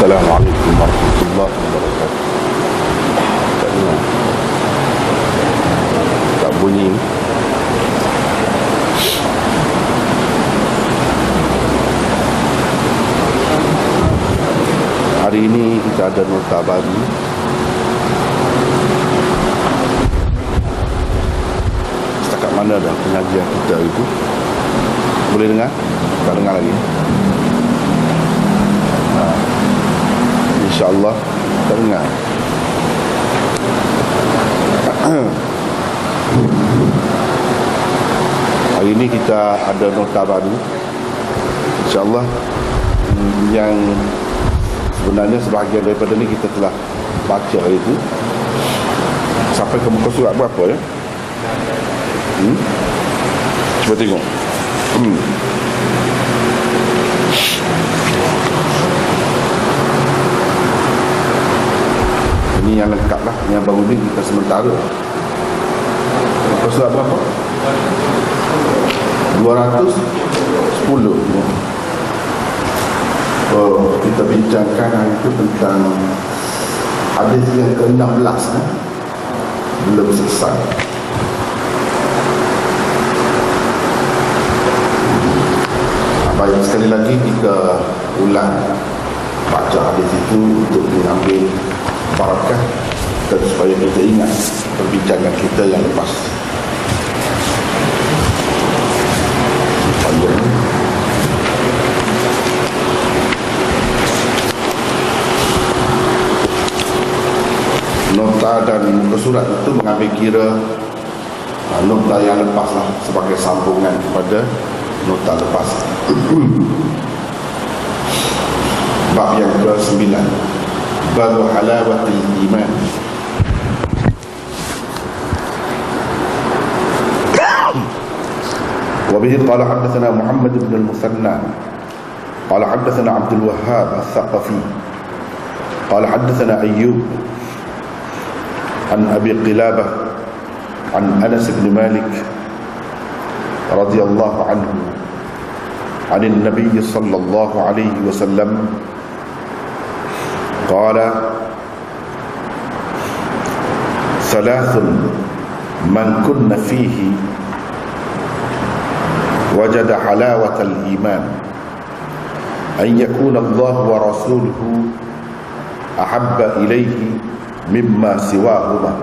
Assalamualaikum warahmatullahi wabarakatuh. Tak bunyi. Hari ini kita ada nota baru. Setakat mana dah pengajian kita itu? Boleh dengar? Tak dengar lagi? InsyaAllah tak dengar. Hari ini kita ada nota baru, InsyaAllah, yang sebenarnya sebahagian daripada ni kita telah baca hari itu. Sampai ke muka surat berapa ya? Cuba tengok. Ini yang lengkap lah. Yang baru ni kita sementara. Muka surat berapa? 210. Kita bincangkan hari itu tentang hadis yang ke-16 belum selesai. Baik, sekali lagi kita ulang baca hadis itu untuk mengambil barakah dan supaya kita ingat perbincangan kita yang lepas. Nota dan muka surat itu mengambil kira nota yang lepas lah, sebagai sambungan kepada nota lepas. Bab yang ke-9, bab halawatil iman. وبه قال حدثنا محمد بن المثنى قال حدثنا عبد الوهاب الثقفي قال حدثنا أيوب عن أبي قلابة عن أنس بن مالك رضي الله عنه عن النبي صلى الله عليه وسلم قال ثلاث من كن فيه وجد حلاوة الإيمان أن يكون الله ورسوله أحب إليه مما سواهما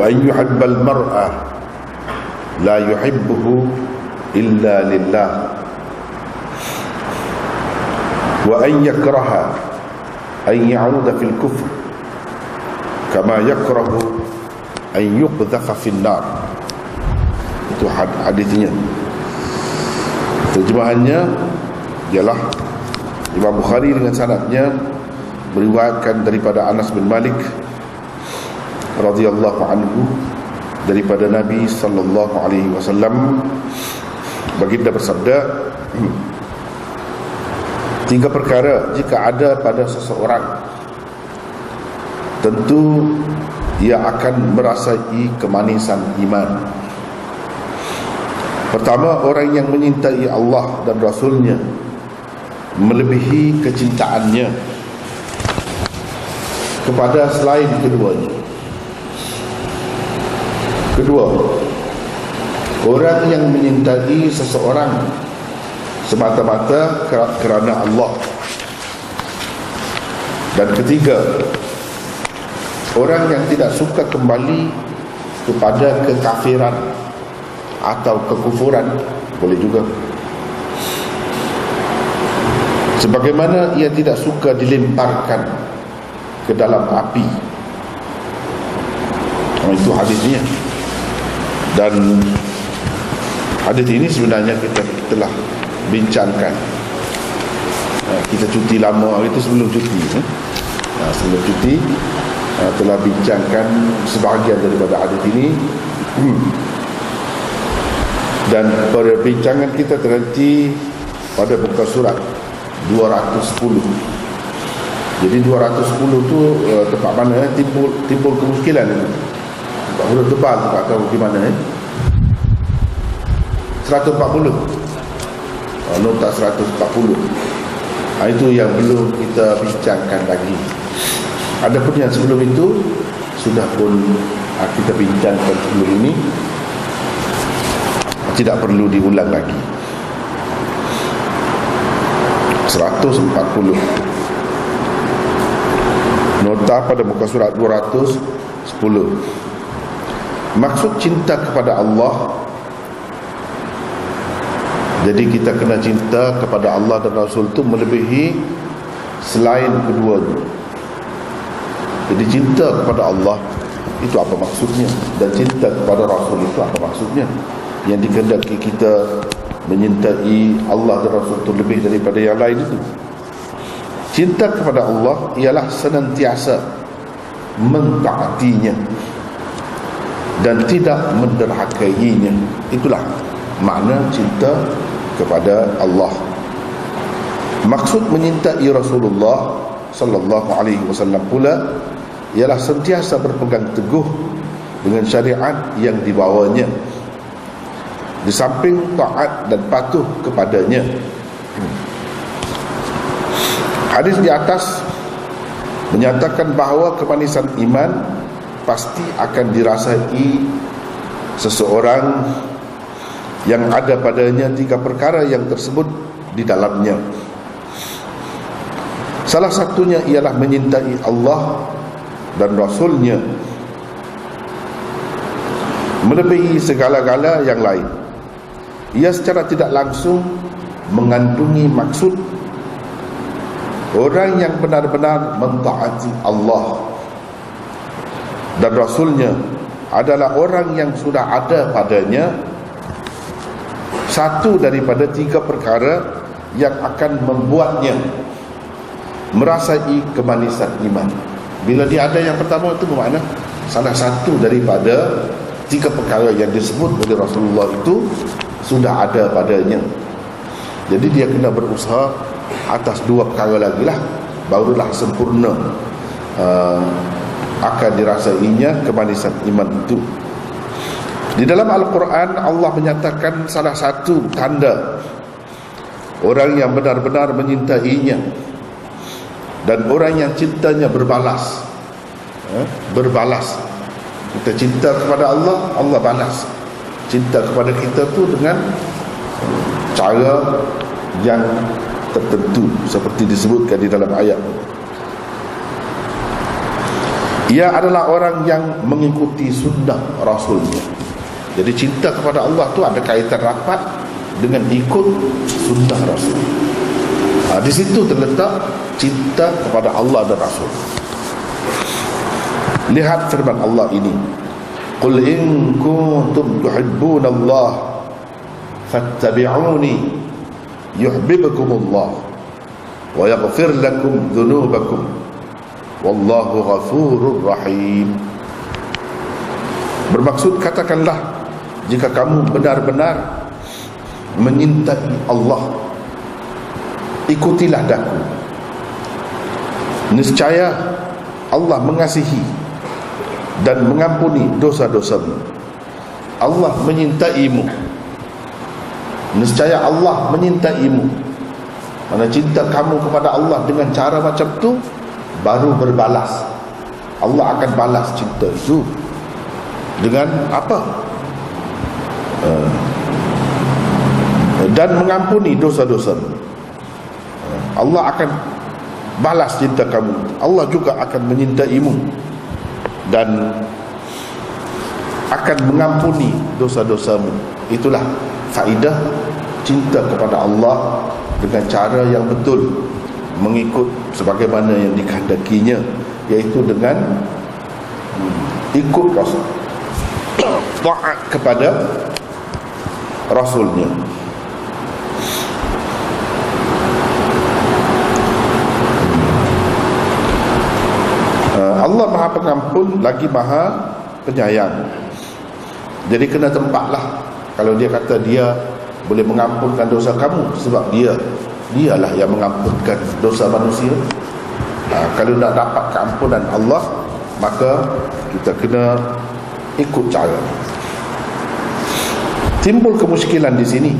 وأن يحب المرء لا يحبه إلا لله وأن يكره أن يعود في الكفر كما يكره أن يقذف في النار. Itu hadisnya. Terjemahannya ialah Imam Bukhari dengan sanadnya meriwayatkan daripada Anas bin Malik radhiyallahu anhu daripada Nabi sallallahu alaihi wasallam, baginda bersabda, 3 perkara jika ada pada seseorang, tentu ia akan merasai kemanisan iman. Pertama, orang yang menyintai Allah dan Rasulnya melebihi kecintaannya kepada selain keduanya. Kedua, orang yang menyintai seseorang semata-mata kerana Allah. Dan ketiga, orang yang tidak suka kembali kepada kekafiran atau kekufuran, boleh juga, sebagaimana ia tidak suka dilemparkan ke dalam api. Itu hadisnya. Dan hadis ini sebenarnya kita telah bincangkan. Kita cuti lama itu sebelum cuti. Sebelum cuti telah bincangkan sebahagian daripada hadis ini. Dan perbincangan kita terhenti pada muka surat 210. Jadi 210 tu tempat mana timbul kemuskilan itu. Tempat huruf tebal, tak tahu di mana 140. Nota 140. Itu yang belum kita bincangkan lagi. Adapun yang sebelum itu sudah pun kita bincangkan sebelum ini, tidak perlu diulang lagi. 140 nota pada muka surat 210. Maksud cinta kepada Allah, jadi kita kena cinta kepada Allah dan Rasul itu melebihi selain keduanya. Jadi cinta kepada Allah itu apa maksudnya, dan cinta kepada Rasul itu apa maksudnya. Yang dikehendaki kita menyintai Allah dan Rasul itu lebih daripada yang lain itu. Cinta kepada Allah ialah senantiasa mentaatinya dan tidak menderhakainya. Itulah makna cinta kepada Allah. Maksud menyintai Rasulullah sallallahu alaihi wasallam pula ialah sentiasa berpegang teguh dengan syariat yang dibawanya, di samping taat dan patuh kepadanya. Hadis di atas menyatakan bahawa kemanisan iman pasti akan dirasai seseorang yang ada padanya 3 perkara yang tersebut di dalamnya. Salah satunya ialah menyintai Allah dan Rasulnya melebihi segala-gala yang lain. Ia secara tidak langsung mengandungi maksud orang yang benar-benar mentaati Allah dan Rasulnya adalah orang yang sudah ada padanya satu daripada 3 perkara yang akan membuatnya merasai kemanisan iman. Bila dia ada yang pertama itu bermakna salah satu daripada 3 perkara yang disebut oleh Rasulullah itu sudah ada padanya. Jadi dia kena berusaha atas 2 perkara lagi lah, barulah sempurna akan dirasainya kemanisan iman itu. Di dalam Al-Quran Allah menyatakan salah satu tanda orang yang benar-benar menyintainya dan orang yang cintanya berbalas. Berbalas. Kita cinta kepada Allah, Allah balas. Cinta kepada kita tu dengan cara yang tertentu seperti disebutkan di dalam ayat. Ia adalah orang yang mengikuti sunnah Rasulnya. Jadi cinta kepada Allah tu ada kaitan rapat dengan ikut sunnah Rasul. Di situ terletak cinta kepada Allah dan Rasul. Lihat firman Allah ini, qul in kuntum tuhibbuna Allah fattabi'uni yuhibbukumullah wa yaghfir lakum dhunubakum wallahu ghafurur rahim. Bermaksud, katakanlah, jika kamu benar-benar menyintai Allah, ikutilah daku. Niscaya Allah mengasihi dan mengampuni dosa-dosamu. Allah menyintaimu. Niscaya Allah menyintaimu. Mana cinta kamu kepada Allah dengan cara macam tu baru berbalas. Allah akan balas cinta itu dengan apa? Dan mengampuni dosa-dosamu. Allah akan balas cinta kamu. Allah juga akan menyintaimu dan akan mengampuni dosa-dosamu. Itulah faedah cinta kepada Allah dengan cara yang betul, mengikut sebagaimana yang dikehendakinya, iaitu dengan ikut Rasul, taat kepada Rasulnya. Allah Maha Pengampun lagi Maha Penyayang. Jadi kena tempatlah. Kalau dia kata dia boleh mengampunkan dosa kamu, sebab dialah yang mengampunkan dosa manusia. Kalau nak dapat keampunan Allah, maka kita kena ikut cara. Timbul kemusykilan di sini.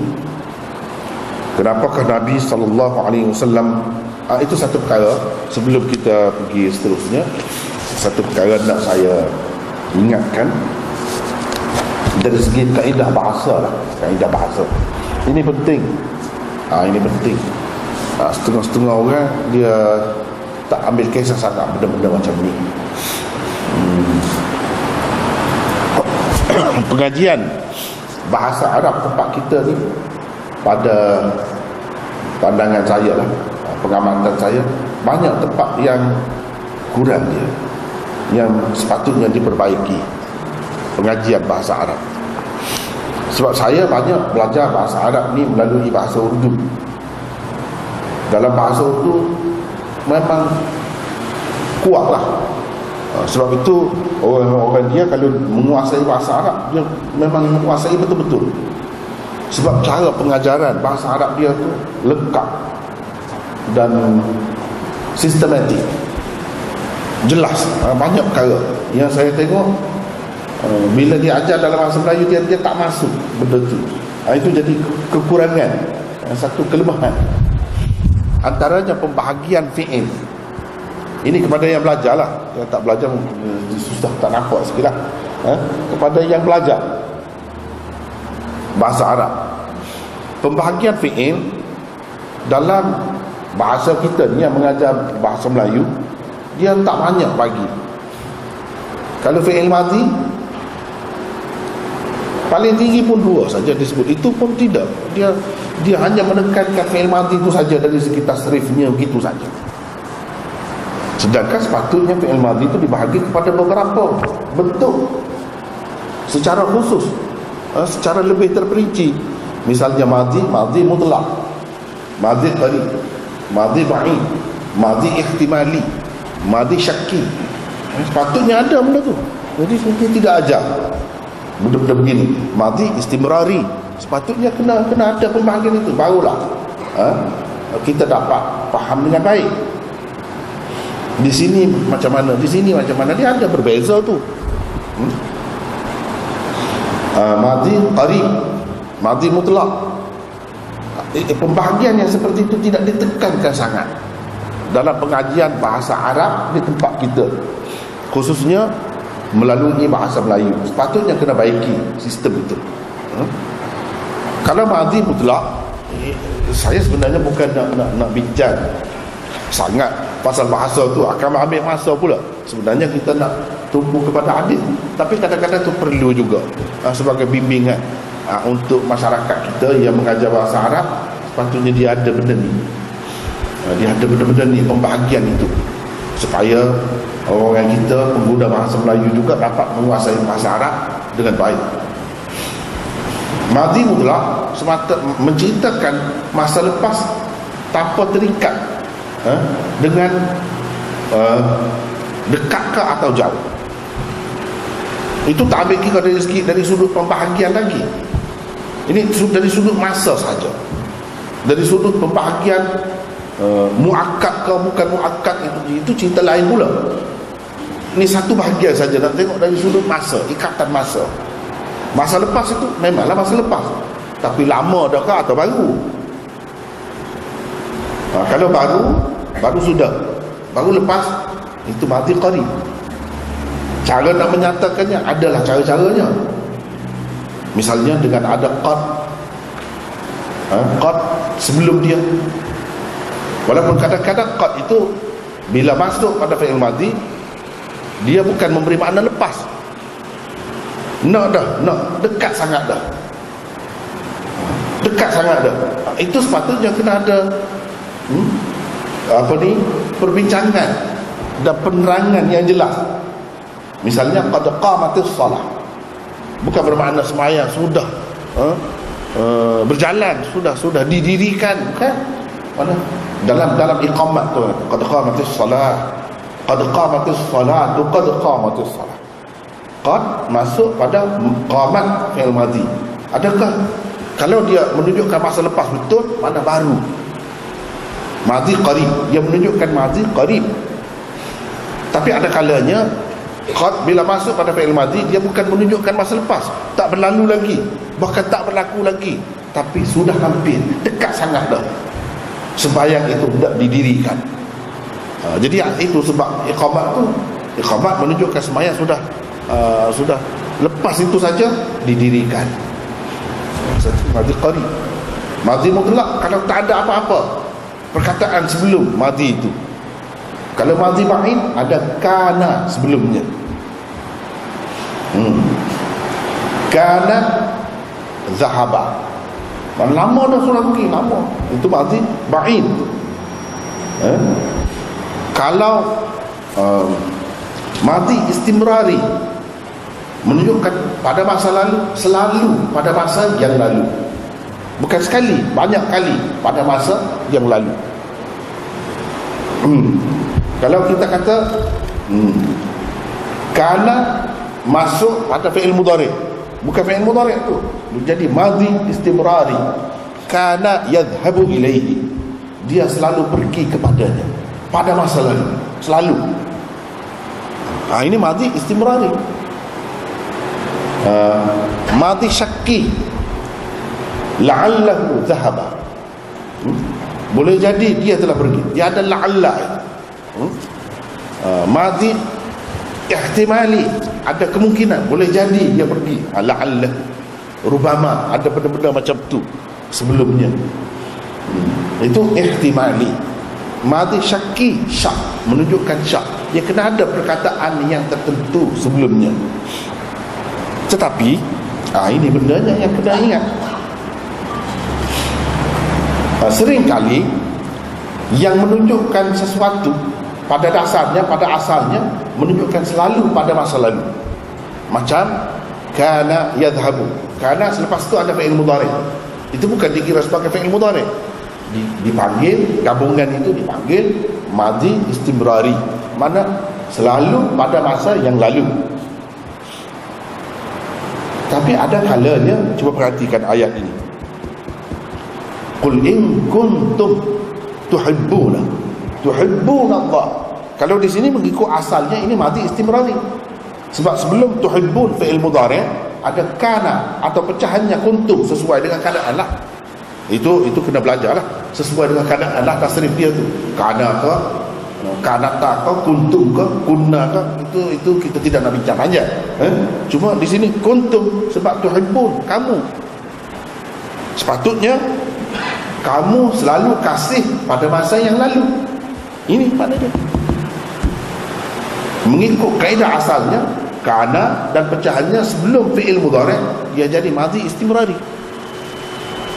Kenapakah Nabi SAW, itu satu perkara. Sebelum kita pergi seterusnya, satu perkara nak saya ingatkan dari segi kaedah bahasa lah. Kaedah bahasa ini penting. Ini penting. Setengah-setengah orang dia tak ambil kisah sangat benda-benda macam ni. Pengajian bahasa Arab tempat kita ni, pada pandangan saya lah, pengamatan saya, banyak tempat yang kurang dia, yang sepatutnya diperbaiki pengajian bahasa Arab. Sebab saya banyak belajar bahasa Arab ni melalui bahasa Urdu. Dalam bahasa Urdu memang kuatlah. Sebab itu orang dia kalau menguasai bahasa Arab, dia memang menguasai betul-betul. Sebab cara pengajaran bahasa Arab dia tu lengkap dan sistematik, jelas. Banyak perkara yang saya tengok, bila dia ajar dalam bahasa Melayu, dia tak masuk benda tu. Itu jadi kekurangan, satu kelemahan. Antaranya pembahagian fi'il. Ini kepada yang belajar lah. Yang tak belajar susah, tak nampak sikit lah. Kepada yang belajar bahasa Arab, pembahagian fi'il dalam bahasa kita ni yang mengajar bahasa Melayu, dia tak banyak bagi. Kalau fi'il madhi, paling tinggi pun 2 saja disebut. Itu pun tidak, dia hanya menekankan fi'il madhi itu saja dari segi tasrifnya, begitu saja. Sedangkan sepatutnya fi'il madhi itu dibahagi kepada beberapa bentuk secara khusus, secara lebih terperinci. Misalnya madhi mutlak, madhi qarib, madhi ba'id, madhi ihtimali, madhi syakki. Sepatutnya ada benda tu. Jadi kita tidak ajar benda-benda begini. Madhi istimrari, sepatutnya kena ada pembahagian itu, barulah kita dapat faham dengan baik. Di sini macam mana, di sini macam mana, dia ada berbeza tu. Madhi qarib, madhi mutlak, pembahagian yang seperti itu tidak ditekankan sangat dalam pengajian bahasa Arab di tempat kita, khususnya melalui bahasa Melayu. Sepatutnya kena baiki sistem itu. Kalau madhi mutlak, saya sebenarnya bukan nak bincang sangat pasal bahasa tu, akan ambil masa pula. Sebenarnya kita nak tumpu kepada hadis, tapi kadang-kadang tu perlu juga sebagai bimbingan untuk masyarakat kita yang mengajar bahasa Arab. Sepatutnya dia ada benda ni, dia ada benda-benda ni, pembahagian itu, supaya orang kita pengguna bahasa Melayu juga dapat menguasai bahasa Arab dengan baik. Madhi mutlak semata menceritakan masa lepas tanpa terikat dengan dekatkah atau jauh. Itu tak ambil kira dari sudut pembahagian lagi. Ini dari sudut masa saja. Dari sudut pembahagian muakkad ke bukan muakkad, itu cerita lain pula. Ini satu bahagian saja, nak tengok dari sudut masa, ikatan masa. Masa lepas itu memanglah masa lepas, tapi lama dah ke atau baru? Kalau baru sudah, baru lepas, itu madhi qarib. Cara nak menyatakannya adalah cara-caranya. Misalnya dengan ada qad sebelum dia. Walaupun kadang-kadang qad itu bila masuk pada fi'il madhi, dia bukan memberi makna lepas. Nak dekat sangat dah. Dekat sangat dah. Itu sepatutnya kena ada perbincangan dan penerangan yang jelas. Misalnya qad qamatis salah, bukan bermakna sembahyang sudah berjalan, sudah didirikan, bukan. Mana dalam iqamat tu qad qamatis salah, qad qamatis salah, qad qamatis salah. Qad masuk pada qamat fi'il madhi. Adakah kalau dia menunjukkan masa lepas betul, mana baru? Madhi qarib, dia menunjukkan madhi qarib. Tapi ada kalanya qad bila masuk pada fi'il madhi, dia bukan menunjukkan masa lepas, tak berlalu lagi, bahkan tak berlaku lagi. tapi sudah hampir dekat sangat dah sembahyang itu hendak didirikan. Jadi itu sebab iqamat menunjukkan sembahyang sudah lepas itu saja didirikan. Madhi qarib, madhi mutlak, kalau tak ada apa-apa perkataan sebelum madhi itu. Kalau madhi ba'id ada kana sebelumnya. Kana zahaba, lama dah surah pergi, lama, itu madhi ba'id. Kalau madhi istimrari menunjukkan pada masa lalu, selalu pada masa yang lalu, bukan sekali, banyak kali pada masa yang lalu. Kalau kita kata kana masuk pada fi'il mudhari', bukan fi'il mudhari' tu, jadi madhi istimrari. Kana yadhhabu ilaihi, dia selalu pergi kepadanya pada masa lalu, selalu. Ini madhi istimrari. Madhi syakki, la'allahu dhahaba, boleh jadi dia telah pergi, dia ada la'alla. Madhi ihtimali, ada kemungkinan, boleh jadi dia pergi, la'alla, rubama, ada benda-benda macam tu sebelumnya. Itu ihtimali. Madhi syakki, syak, menunjukkan syak, dia kena ada perkataan yang tertentu sebelumnya. Tetapi ini bendanya yang kena ingat. Seringkali yang menunjukkan sesuatu pada dasarnya, pada asalnya menunjukkan selalu pada masa lalu. Macam kana yadhhabu, kana selepas itu ada fi'il mudhari', itu bukan dikira sebagai fi'il mudhari', dipanggil, gabungan itu dipanggil madhi istimrari, mana selalu pada masa yang lalu. Tapi ada kalanya, cuba perhatikan ayat ini, qul in kuntum tuhibbuna Allah. Kalau di sini mengikut asalnya ini madhi istimrari, sebab sebelum tuhibbun fi'il mudhari' ada kana atau pecahannya kuntum, sesuai dengan keadaan lah. Itu kena belajar lah, sesuai dengan keadaan lah tasrif dia tu, kana ke, kanata ke, kuntum ke, kunna ke, itu kita tidak nak bincang panjang. Cuma di sini kuntum, sebab tuhibbun, kamu, sepatutnya kamu selalu kasih pada masa yang lalu. Ini maknanya. Mengikut kaedah asalnya, kana dan pecahannya sebelum fi'il mudhari' dia jadi madhi istimrari.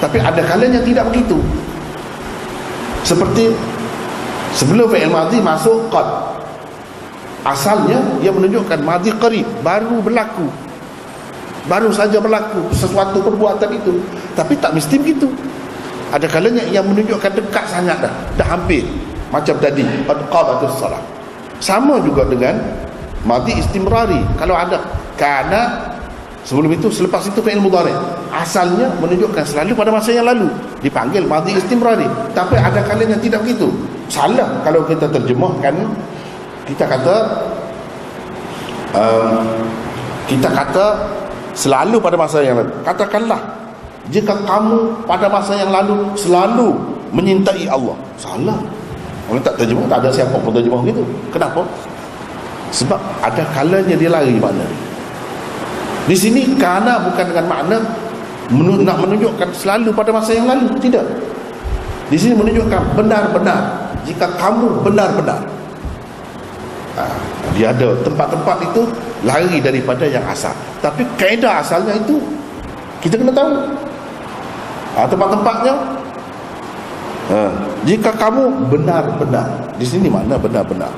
Tapi ada kalanya tidak begitu. Seperti sebelum fi'il madhi masuk qad, asalnya dia menunjukkan madhi qarib, baru berlaku, baru saja berlaku sesuatu perbuatan itu. Tapi tak mesti begitu. Ada kalanya yang menunjukkan dekat sangat dah hampir. Macam tadi qad qamatus salat. Sama juga dengan madhi istimrari. Kalau ada kana sebelum itu, selepas itu fi'il mudhari', asalnya menunjukkan selalu pada masa yang lalu, dipanggil madhi istimrari. Tapi ada kalanya tidak begitu. Salah kalau kita terjemahkan, kita kata selalu pada masa yang lalu. Katakanlah, jika kamu pada masa yang lalu selalu menyintai Allah. Salah. Orang tak terjemah, tak ada siapa pun terjemah begitu. Kenapa? Sebab ada kalanya dia lari makna. Di sini kana bukan dengan makna nak menunjukkan selalu pada masa yang lalu, tidak. Di sini menunjukkan benar-benar, jika kamu benar-benar. Dia ada tempat-tempat itu lari daripada yang asal. Tapi kaedah asalnya itu kita kena tahu. Tempat-tempatnya, jika kamu benar-benar, di sini makna benar-benar.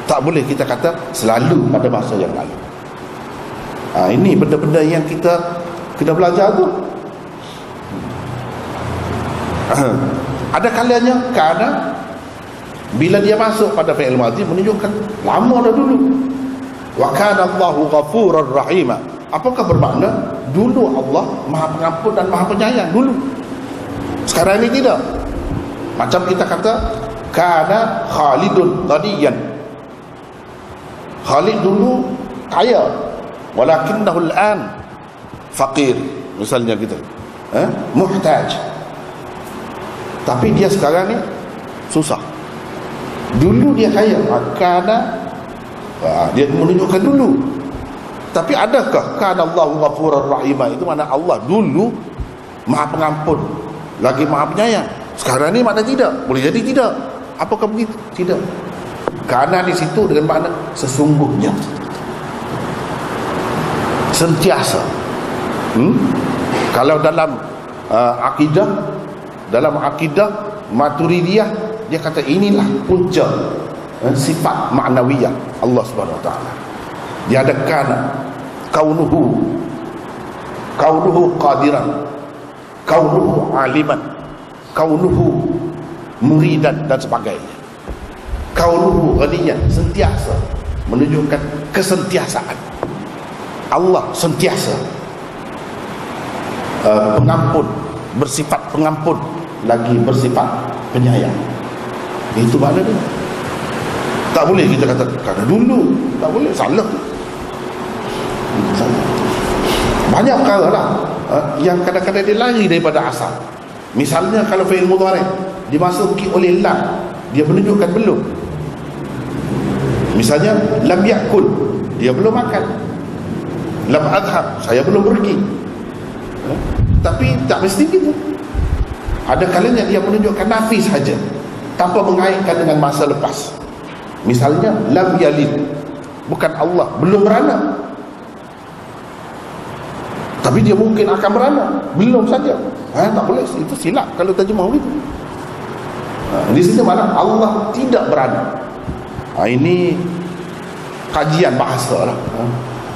Tak boleh kita kata selalu pada masa yang lalu. Ini benda-benda yang kita kena belajar tu. Ada kalanya kerana bila dia masuk pada fi'il madhi menunjukkan lama dah dulu. Wa kana Allahu ghafurar rahima. Apakah bermakna dulu Allah Maha Pengampun dan Maha Penyayang dulu? Sekarang ini tidak. Macam kita kata kana Khalidun ghaniyan. Khalid dulu kaya, walakinnahu al-an faqir, misalnya gitu. muhtaj. Tapi dia sekarang ni susah. Dulu dia kaya, kana dia menunjukkan dulu. Tapi adakah kana Allahu ghafurur rahim? Itu mana Allah dulu Maha Pengampun, lagi Maha Penyayang. Sekarang ni makna tidak. Boleh jadi tidak. Apakah begitu? Tidak. Kana di situ dengan makna sesungguhnya, sentiasa. Kalau dalam akidah Maturidiyah, dia kata inilah punca sifat maknawiyah Allah Subhanahu Wa Taala. Dia ada kana, kaunuhu qadiran, kaunuhu aliman, kaunuhu muridan dan sebagainya. Kaunuhu ghaniyan, sentiasa menunjukkan kesentiasaan. Allah sentiasa pengampun, bersifat pengampun, lagi bersifat penyayang. Itu makna dia. Tak boleh kita kata kerana dulu, tak boleh, salah. Banyak perkara lah yang kadang-kadang dia lari daripada asal. Misalnya kalau fi'il mudhari' dimasuki oleh lam, dia menunjukkan belum. Misalnya lam yakul, dia belum makan. Lam adhab, saya belum pergi. Tapi tak mesti gitu. Ada kalanya dia menunjukkan nafi saja, tanpa mengaitkan dengan masa lepas. Misalnya lam yalid, bukan Allah, belum beranak, tapi dia mungkin akan beranak, belum saja. Tak boleh, itu silap kalau terjemah begitu. Di sini mana Allah tidak beranak. Ini kajian bahasa lah.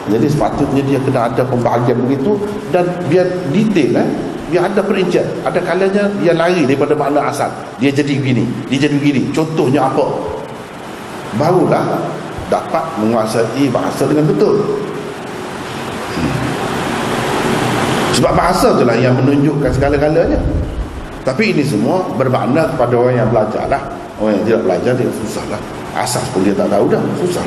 Jadi sepatutnya dia kena ada pembahagian begitu, dan biar detail, biar ada perincian. Ada kalanya dia lari daripada makna asal, dia jadi begini, dia jadi begini. Contohnya apa? Barulah dapat menguasai bahasa dengan betul. Sebab bahasa itulah yang menunjukkan segala-galanya. Tapi ini semua bermakna kepada orang yang belajar lah. Orang yang tidak belajar, dia susah lah. Asas pun dia tak tahu dah, susah.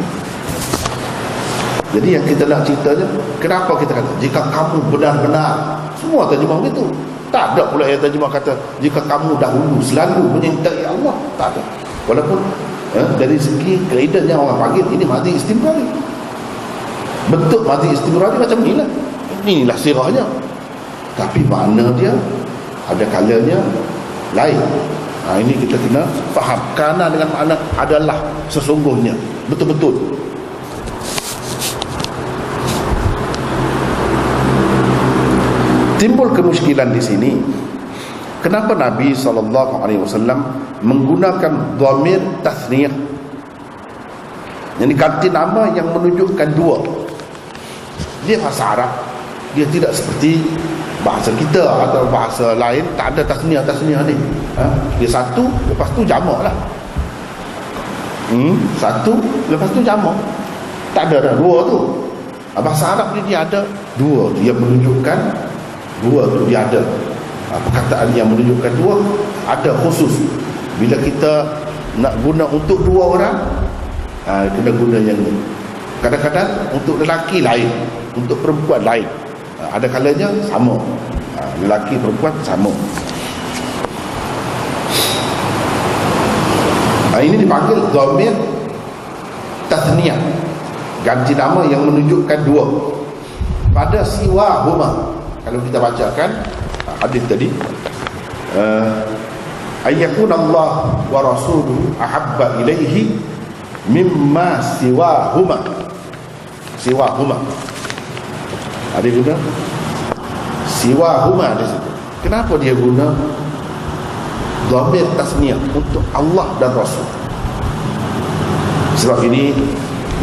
Jadi yang kita nak ceritanya, kenapa kita kata jika kamu benar-benar, semua terjemah begitu. Tak ada pula yang terjemah kata jika kamu dahulu selalu menyintai Allah. Tak ada. Walaupun dari segi kaedahnya orang panggil ini madhi istimrari. Bentuk madhi istimrari macam inilah. Inilah sirahnya. Tapi makna dia ada kalanya lain. Ini kita kena faham. Kana dengan makna adalah sesungguhnya, betul-betul. Timbul kemusykilan di sini. Kenapa Nabi SAW menggunakan dhamir tasniyah? Yang ganti nama yang menunjukkan dua. Dia bahasa Arab, dia tidak seperti bahasa kita atau bahasa lain, tak ada tasniyah ni. Dia satu, lepas tu jamak lah. Satu, lepas tu jamak. Tak ada dah dua tu. Bahasa Arab ni dia ada dua tu, yang menunjukkan dua tu dia ada. Perkataan yang menunjukkan dua ada khusus. Bila kita nak guna untuk dua orang, kena guna yang ni. Kadang-kadang untuk lelaki lain, untuk perempuan lain. Ada kalanya sama, lelaki perempuan sama. Ini dipanggil dhamir tasniyah, ganti nama yang menunjukkan dua. Pada siwa huma, kalau kita bacakan hadis tadi, ayyakun Allah wa rasuluhu ahabba ilaihi mimma siwahuma. Siwahuma ada guna siwahuma di situ. Kenapa dia guna dhamir tasniyah untuk Allah dan Rasul? Sebab ini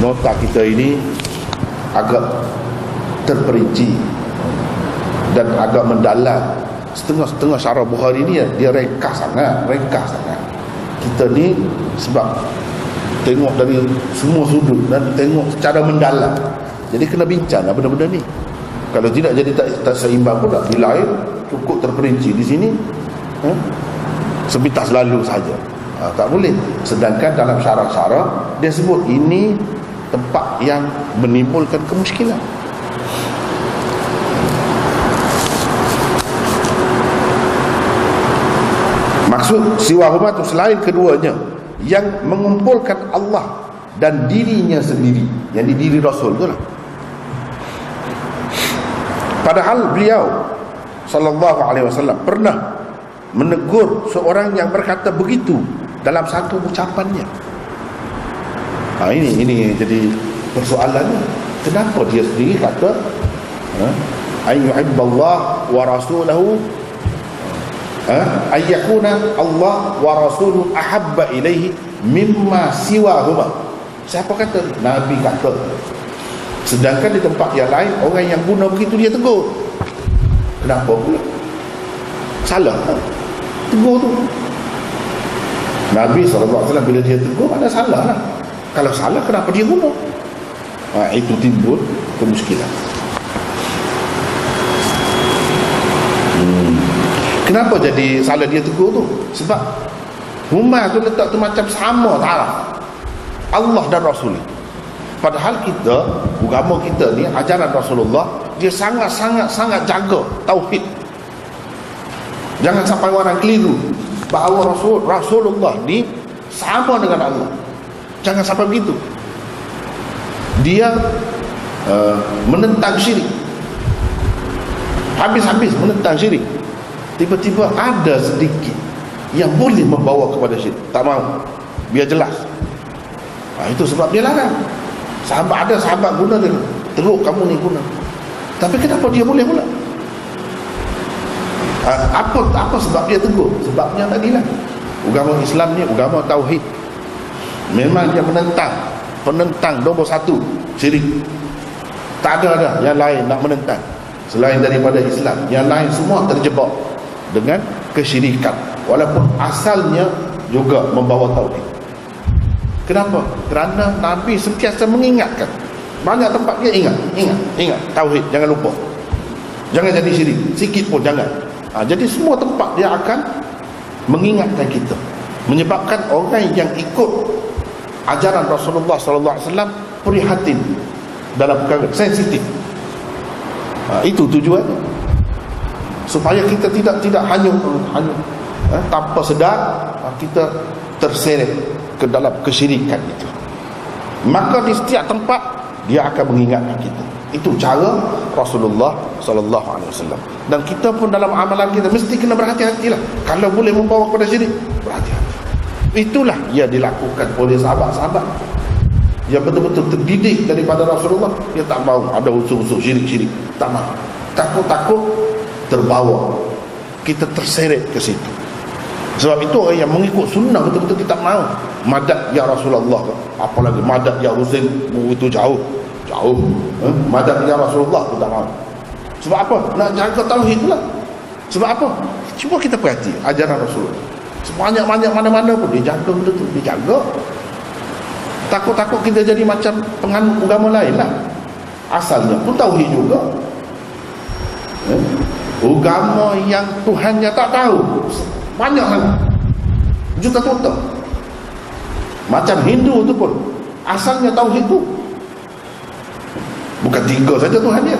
nota kita ini agak terperinci dan agak mendalam. Setengah-setengah syarah Bukhari ni dia ringkas sangat. Kita ni sebab tengok dari semua sudut dan tengok secara mendalam, jadi kena bincang lah benda-benda ni. Kalau tidak jadi tak seimbang pula. Di lain cukup terperinci, di sini sepintas lalu saja. Tak boleh. Sedangkan dalam syarah-syarah dia sebut ini tempat yang menimbulkan kemusykilan. Maksud siwahuma tu selain keduanya, yang mengumpulkan Allah dan dirinya sendiri, yang di diri Rasul tu lah. Padahal beliau sallallahu alaihi wasallam pernah menegur seorang yang berkata begitu dalam satu ucapannya. Ini jadi persoalannya. Kenapa dia sendiri kata ayyuhibballah wa rasulahu ayyakuna Allah wa rasuluhu ahabba ilaihi mimma siwahuma. Siapa kata? Nabi kata. Sedangkan di tempat yang lain, orang yang guna begitu dia tegur. Kenapa pula? Salah tegur tu. Nabi SAW bila dia tegur, ada salah lah. Kalau salah, kenapa dia guna? Itu timbul kemuskilan. Kenapa jadi salah dia tegur tu? Sebab Umar tu letak tu macam sama taraf Allah dan Rasul. Padahal kita, agama kita ni, ajaran Rasulullah, dia sangat jaga tauhid. Jangan sampai orang keliru bahawa Rasulullah ni sama dengan Allah. Jangan sampai begitu. Dia menentang syirik, habis-habis menentang syirik. Tiba-tiba ada sedikit yang boleh membawa kepada syirik, tak mau, biar jelas. Itu sebab dia larang. Ada sahabat guna dia, teruk kamu ni guna. Tapi kenapa dia boleh pula? Apa sebab dia tegur? Sebabnya tadilah, agama Islam ni agama tauhid. Memang dia penentang nombor satu syirik. Tak ada yang lain nak menentang selain daripada Islam. Yang lain semua terjebak dengan kesyirikan, walaupun asalnya juga membawa tauhid. Kenapa? Kerana Nabi sentiasa mengingatkan. Banyak tempat dia ingat tauhid, jangan lupa, jangan jadi syirik sikit pun jangan. Jadi semua tempat dia akan mengingatkan kita, menyebabkan orang yang ikut ajaran Rasulullah SAW prihatin dalam perkara sensitif. Itu tujuannya, supaya kita tidak hanyut tanpa sedar kita terseret ke dalam kesyirikan itu. Maka di setiap tempat dia akan mengingatkan kita. Itu cara Rasulullah SAW. Dan kita pun dalam amalan kita mesti kena berhati-hatilah. Kalau boleh membawa kepada syirik, berhati-hati. Itulah yang dilakukan oleh sahabat-sahabat yang betul-betul terdidik daripada Rasulullah. Dia tak mahu ada unsur-unsur syirik-syirik, tak mahu. Takut-takut terbawa, kita terseret ke situ. Sebab itu orang yang mengikut sunnah betul-betul kita mahu madad ya Rasulullah, apalagi madad ya Husain, itu jauh. Madad ya Rasulullah pun tak mahu. Sebab apa? Nak jaga tauhid pula. Sebab apa? Cuba kita perhati ajaran Rasulullah, sebanyak-banyak mana-mana pun dia jaga betul-betul, dia jaga. Takut-takut kita jadi macam penganut agama lain lah. Asalnya pun tauhid juga. Agama yang Tuhannya tak tahu banyak sangat, juta-juta. Macam Hindu tu pun asalnya tauhid tu bukan 3 saja Tuhan dia,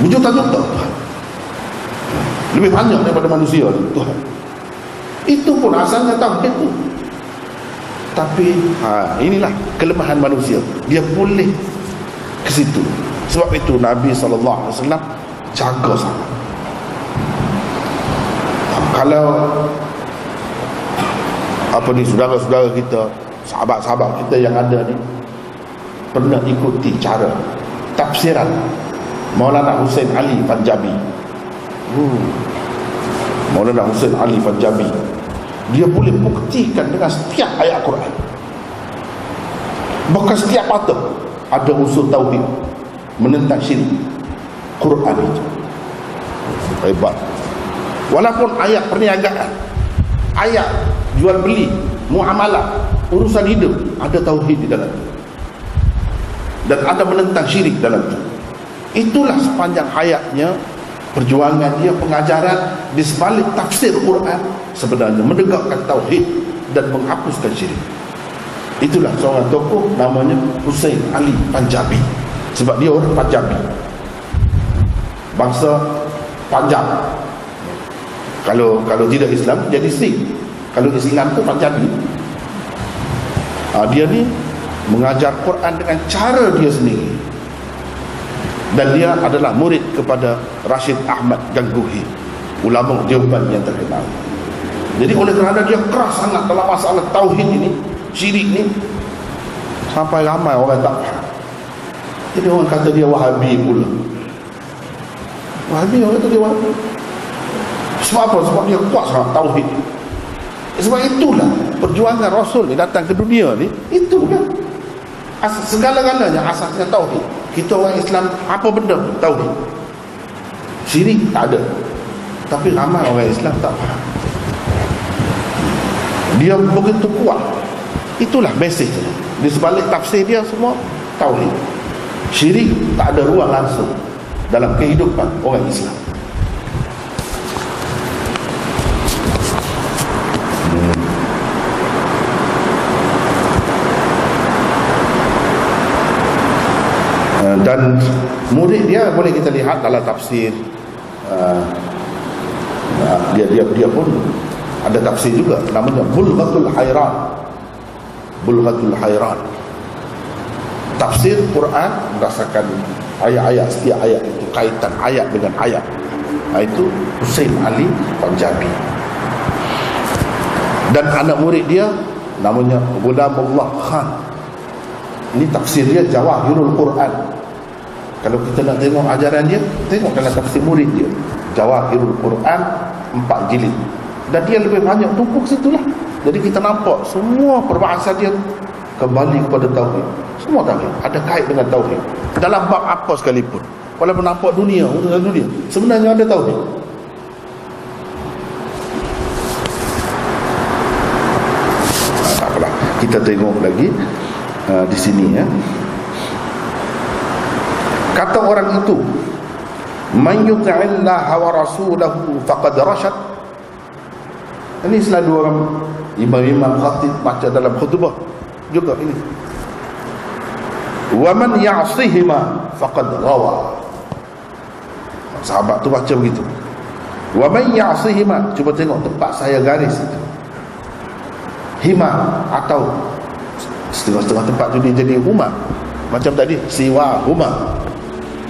berjuta-juta Tuhan, lebih banyak daripada manusia Tuhan. Itu pun asalnya tauhid tu. Tapi inilah kelemahan manusia, dia boleh ke situ. Sebab itu Nabi SAW jaga sangat. Kalau saudara-saudara kita, sahabat-sahabat kita yang ada ni pernah ikuti cara tafsiran Maulana Husain Ali Panjabi. Maulana Husain Ali Panjabi, dia boleh buktikan dengan setiap ayat Quran, bahkan setiap patah ada unsur tauhid, menentang syirik. Quran itu hebat. Walaupun ayat perniagaan, ayat jual beli, muamalah, urusan hidup, ada tauhid di dalam itu, dan ada menentang syirik dalam itu. Itulah sepanjang hayatnya perjuangan dia, pengajaran di sebalik tafsir Quran sebenarnya menegakkan tauhid dan menghapuskan syirik. Itulah seorang tokoh namanya Husain Ali Panjabi. Sebab dia orang Panjabi, bangsa Panjab. Kalau tidak Islam jadi Sikh. Kalau Islam tu Punjabi. Dia ni mengajar Quran dengan cara dia sendiri, dan dia adalah murid kepada Rashid Ahmad Gangohi, ulama Deoband yang terkenal. Jadi oleh kerana dia keras sangat dalam masalah tauhid ini, syirik ni, sampai ramai orang tak faham. Jadi orang kata dia Wahabi pula. Wahabi, orang kata dia Wahabi. Sebab apa? Sebab dia kuat sangat tauhid. Sebab itulah perjuangan Rasul ni datang ke dunia ni, itulah segala-galanya asasnya tauhid. Kita orang Islam apa benda tauhid. Syirik tak ada. Tapi ramai orang Islam tak faham. Dia begitu kuat. Itulah mesej di sebalik tafsir dia semua tauhid. Syirik tak ada ruang langsung dalam kehidupan orang Islam. Dan murid dia boleh kita lihat dalam tafsir, dia pun ada tafsir juga, namanya Bulghatul Hairan. Bulghatul Hairan, tafsir Quran berdasarkan ayat-ayat, setiap ayat itu kaitan ayat dengan ayat. Itu Husain Ali Punjabi. Dan anak murid dia namanya Ghulamullah Khan. Ini tafsir dia Jawahirul Quran. Kalau kita nak tengok ajaran dia, tengok dalam tafsir murid dia, Jawahirul Quran 4 jilid. Dan dia lebih banyak tumpu ke situlah. Jadi kita nampak semua perbahasan dia kembali kepada tauhid. Semua tauhid, ada kait dengan tauhid. Dalam bab apa sekalipun, walaupun nampak dunia, urusan dunia, sebenarnya ada tauhid. Tak apalah, kita tengok lagi di sini ya. Kata orang itu, man yuti'illaha wa rasulahu faqad rasyad. Ini selalu orang imam-imam khatib baca dalam khutbah juga ini. Wa man ya'sihima faqad ghawa. Sahabat tu baca begitu. Wa man ya'sihima, cuba tengok tempat saya garis itu. Hima atau setengah-setengah tempat tu dia jadi huma. Macam tadi siwa huma.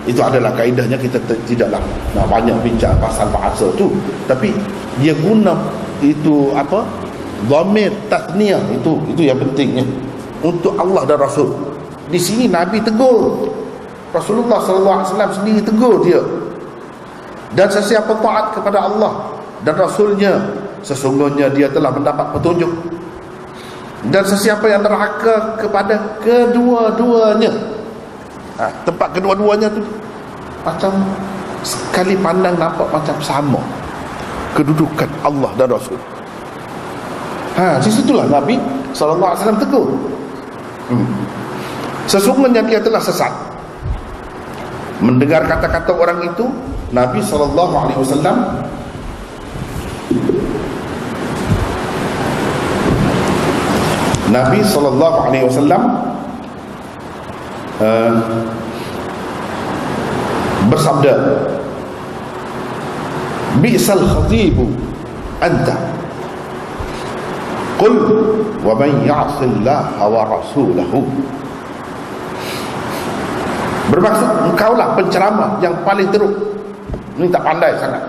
Itu adalah kaedahnya, kita tidaklah nak banyak bincang pasal bahasa tu, tapi dia guna itu apa, dhamir tasniyah, itu yang pentingnya untuk Allah dan Rasul. Di sini Nabi tegur, Rasulullah SAW sendiri tegur dia. Dan sesiapa taat kepada Allah dan Rasulnya, sesungguhnya dia telah mendapat petunjuk. Dan sesiapa yang derhaka kepada kedua-duanya, tempat kedua-duanya tu macam sekali pandang nampak macam sama kedudukan Allah dan Rasul. Di situlah Nabi SAW tegur. Sesungguhnya dia telah sesat. Mendengar kata-kata orang itu, Nabi SAW bersabda, bi'sal khatibu anta qul wa man ya'sillaha wa rasulahu. Bermaksud engkaulah penceramah yang paling teruk. Ini tak pandai sangat.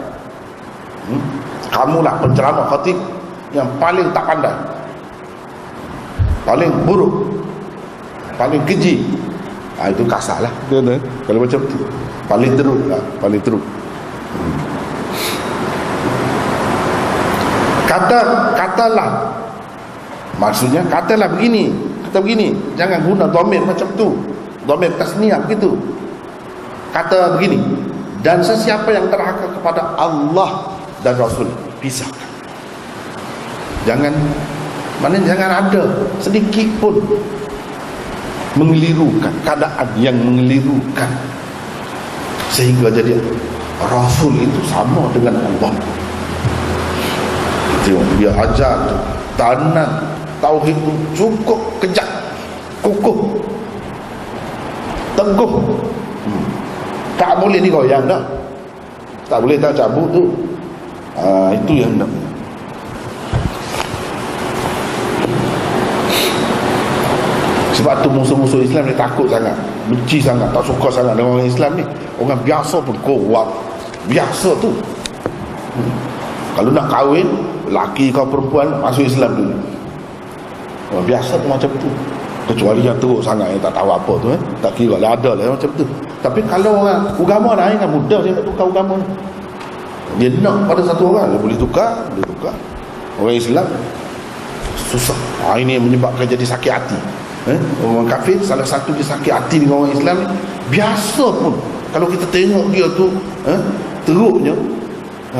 Kamulah penceramah khatib yang paling tak pandai, paling buruk, paling keji. Itu kasar lah kalau macam tu. Paling teruk lah, paling teruk. Katalah, maksudnya katalah begini, kata begini. Jangan guna dhamir macam tu, dhamir tasniyah begitu. Kata begini, dan sesiapa yang derhaka kepada Allah dan Rasul, pisahkan. Maknanya jangan ada sedikit pun mengelirukan, keadaan yang mengelirukan, sehingga jadi Rasul itu sama dengan Allah. Tengok dia ajar tu, tanam tauhid tu cukup kejat, kukuh, teguh. Tak boleh digoyang dah, tak boleh tak cabut tu. Itu yang nak. Sebab tu musuh-musuh Islam ni takut sangat, benci sangat, tak suka sangat dengan orang Islam ni. Orang biasa pun kuat. Biasa tu. Kalau nak kahwin, lelaki kau perempuan, masuk Islam dulu. Orang biasa pun macam tu. Kecuali yang teruk sangat, yang tak tahu apa tu, tak kira lah, ada lah macam tu. Tapi kalau orang agama lain kan mudah dia nak tukar agama ni. Dia nak pada satu orang, dia boleh tukar. Orang Islam susah. Ini yang menyebabkan jadi sakit hati. Orang kafir, salah satu dia sakit hati dengan orang Islam ni. Biasa pun kalau kita tengok dia tu teruknya,